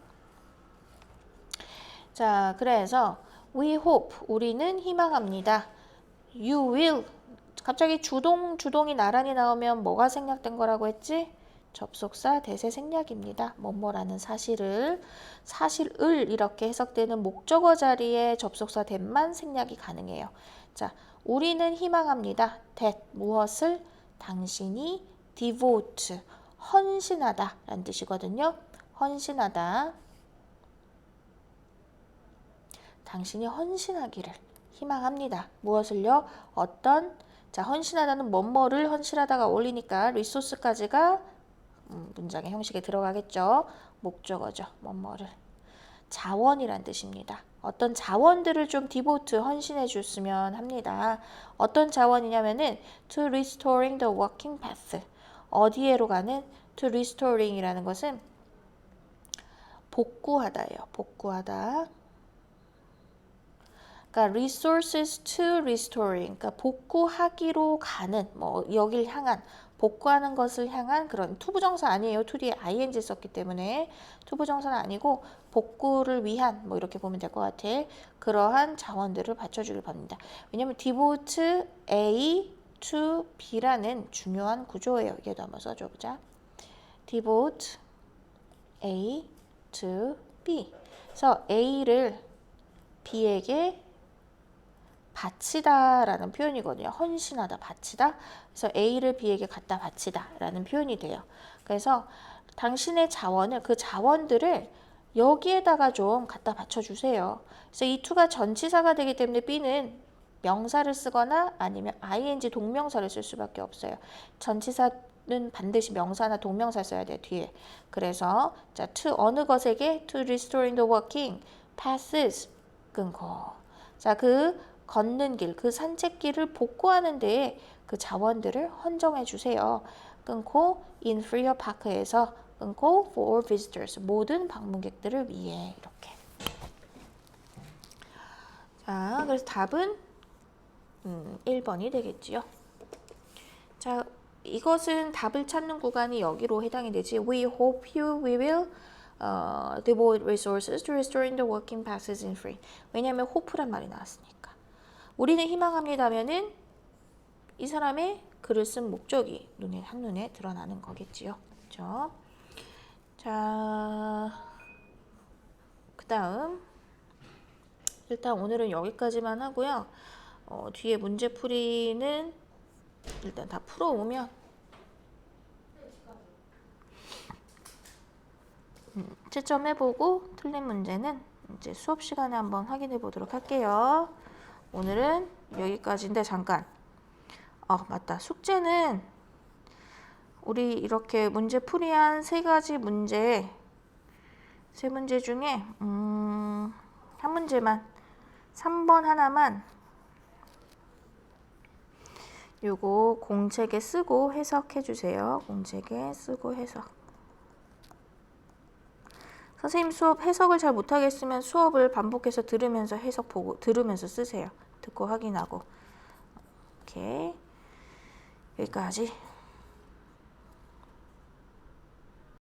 자, 그래서 we hope. 우리는 희망합니다. you will. 갑자기 주동이 나란히 나오면 뭐가 생략된 거라고 했지? 접속사 대세 생략입니다. 뭐뭐라는 사실을 이렇게 해석되는 목적어 자리에 접속사 that만 생략이 가능해요. 자, 우리는 희망합니다. that 무엇을? 당신이 devote 헌신하다 라는 뜻이거든요. 헌신하다. 당신이 헌신하기를 희망합니다. 무엇을요? 어떤 자, 헌신하다는 뭐뭐를 헌신하다가 올리니까 리소스까지가 문장의 형식에 들어가겠죠. 목적어죠. 뭐뭐를. 자원이란 뜻입니다. 어떤 자원들을 좀 디보트 헌신해 줬으면 합니다. 어떤 자원이냐면은 to restoring the walking path. 어디에로 가는? to restoring이라는 것은 복구하다예요. 복구하다. 그러니까 resources to restoring. 그러니까 복구하기로 가는 뭐 여길 향한 복구하는 것을 향한 그런 투부정사 아니에요. to 뒤에 ing 썼기 때문에 투부정사는 아니고 복구를 위한 뭐 이렇게 보면 될 것 같아. 그러한 자원들을 받쳐주길 바랍니다. 왜냐하면 devote A to B라는 중요한 구조예요. 얘도 한번 써줘보자. devote A to B. 그래서 A를 B에게 바치다 라는 표현이거든요. 헌신하다, 바치다. 그래서 A를 B에게 갖다 바치다 라는 표현이 돼요. 그래서 당신의 자원을, 그 자원들을 여기에다가 좀 갖다 바쳐주세요. 그래서 이 to가 전치사가 되기 때문에 B는 명사를 쓰거나 아니면 ing 동명사를 쓸 수밖에 없어요. 전치사는 반드시 명사나 동명사 써야 돼요. 뒤에. 그래서 자, to 어느 것에게 to restoring the walking passes 끊고 자, 그 걷는 길, 그 산책길을 복구하는 데에 그 자원들을 헌정해 주세요. 끊고 in Freer Park에서 끊고 for visitors 모든 방문객들을 위해 이렇게. 자, 그래서 답은 1번이 되겠지요. 자, 이것은 답을 찾는 구간이 여기로 해당이 되지. We hope you will devote resources to restoring the walking passes in Free. 왜냐하면 hope란 말이 나왔으니까. 우리는 희망합니다면은 이 사람의 글을 쓴 목적이 한눈에 드러나는 거겠지요. 그렇죠? 자, 그 다음 일단 오늘은 여기까지만 하고요. 뒤에 문제풀이는 일단 다 풀어오면 채점해보고 틀린 문제는 이제 수업 시간에 한번 확인해 보도록 할게요. 오늘은 여기까지인데 잠깐. 맞다. 숙제는 우리 이렇게 문제 풀이한 세 문제 중에 한 문제만 3번 하나만 요거 공책에 쓰고 해석해 주세요. 공책에 쓰고 해석. 선생님 수업 해석을 잘 못하겠으면 수업을 반복해서 들으면서 해석 보고 들으면서 쓰세요. 듣고 확인하고. 오케이. 여기까지.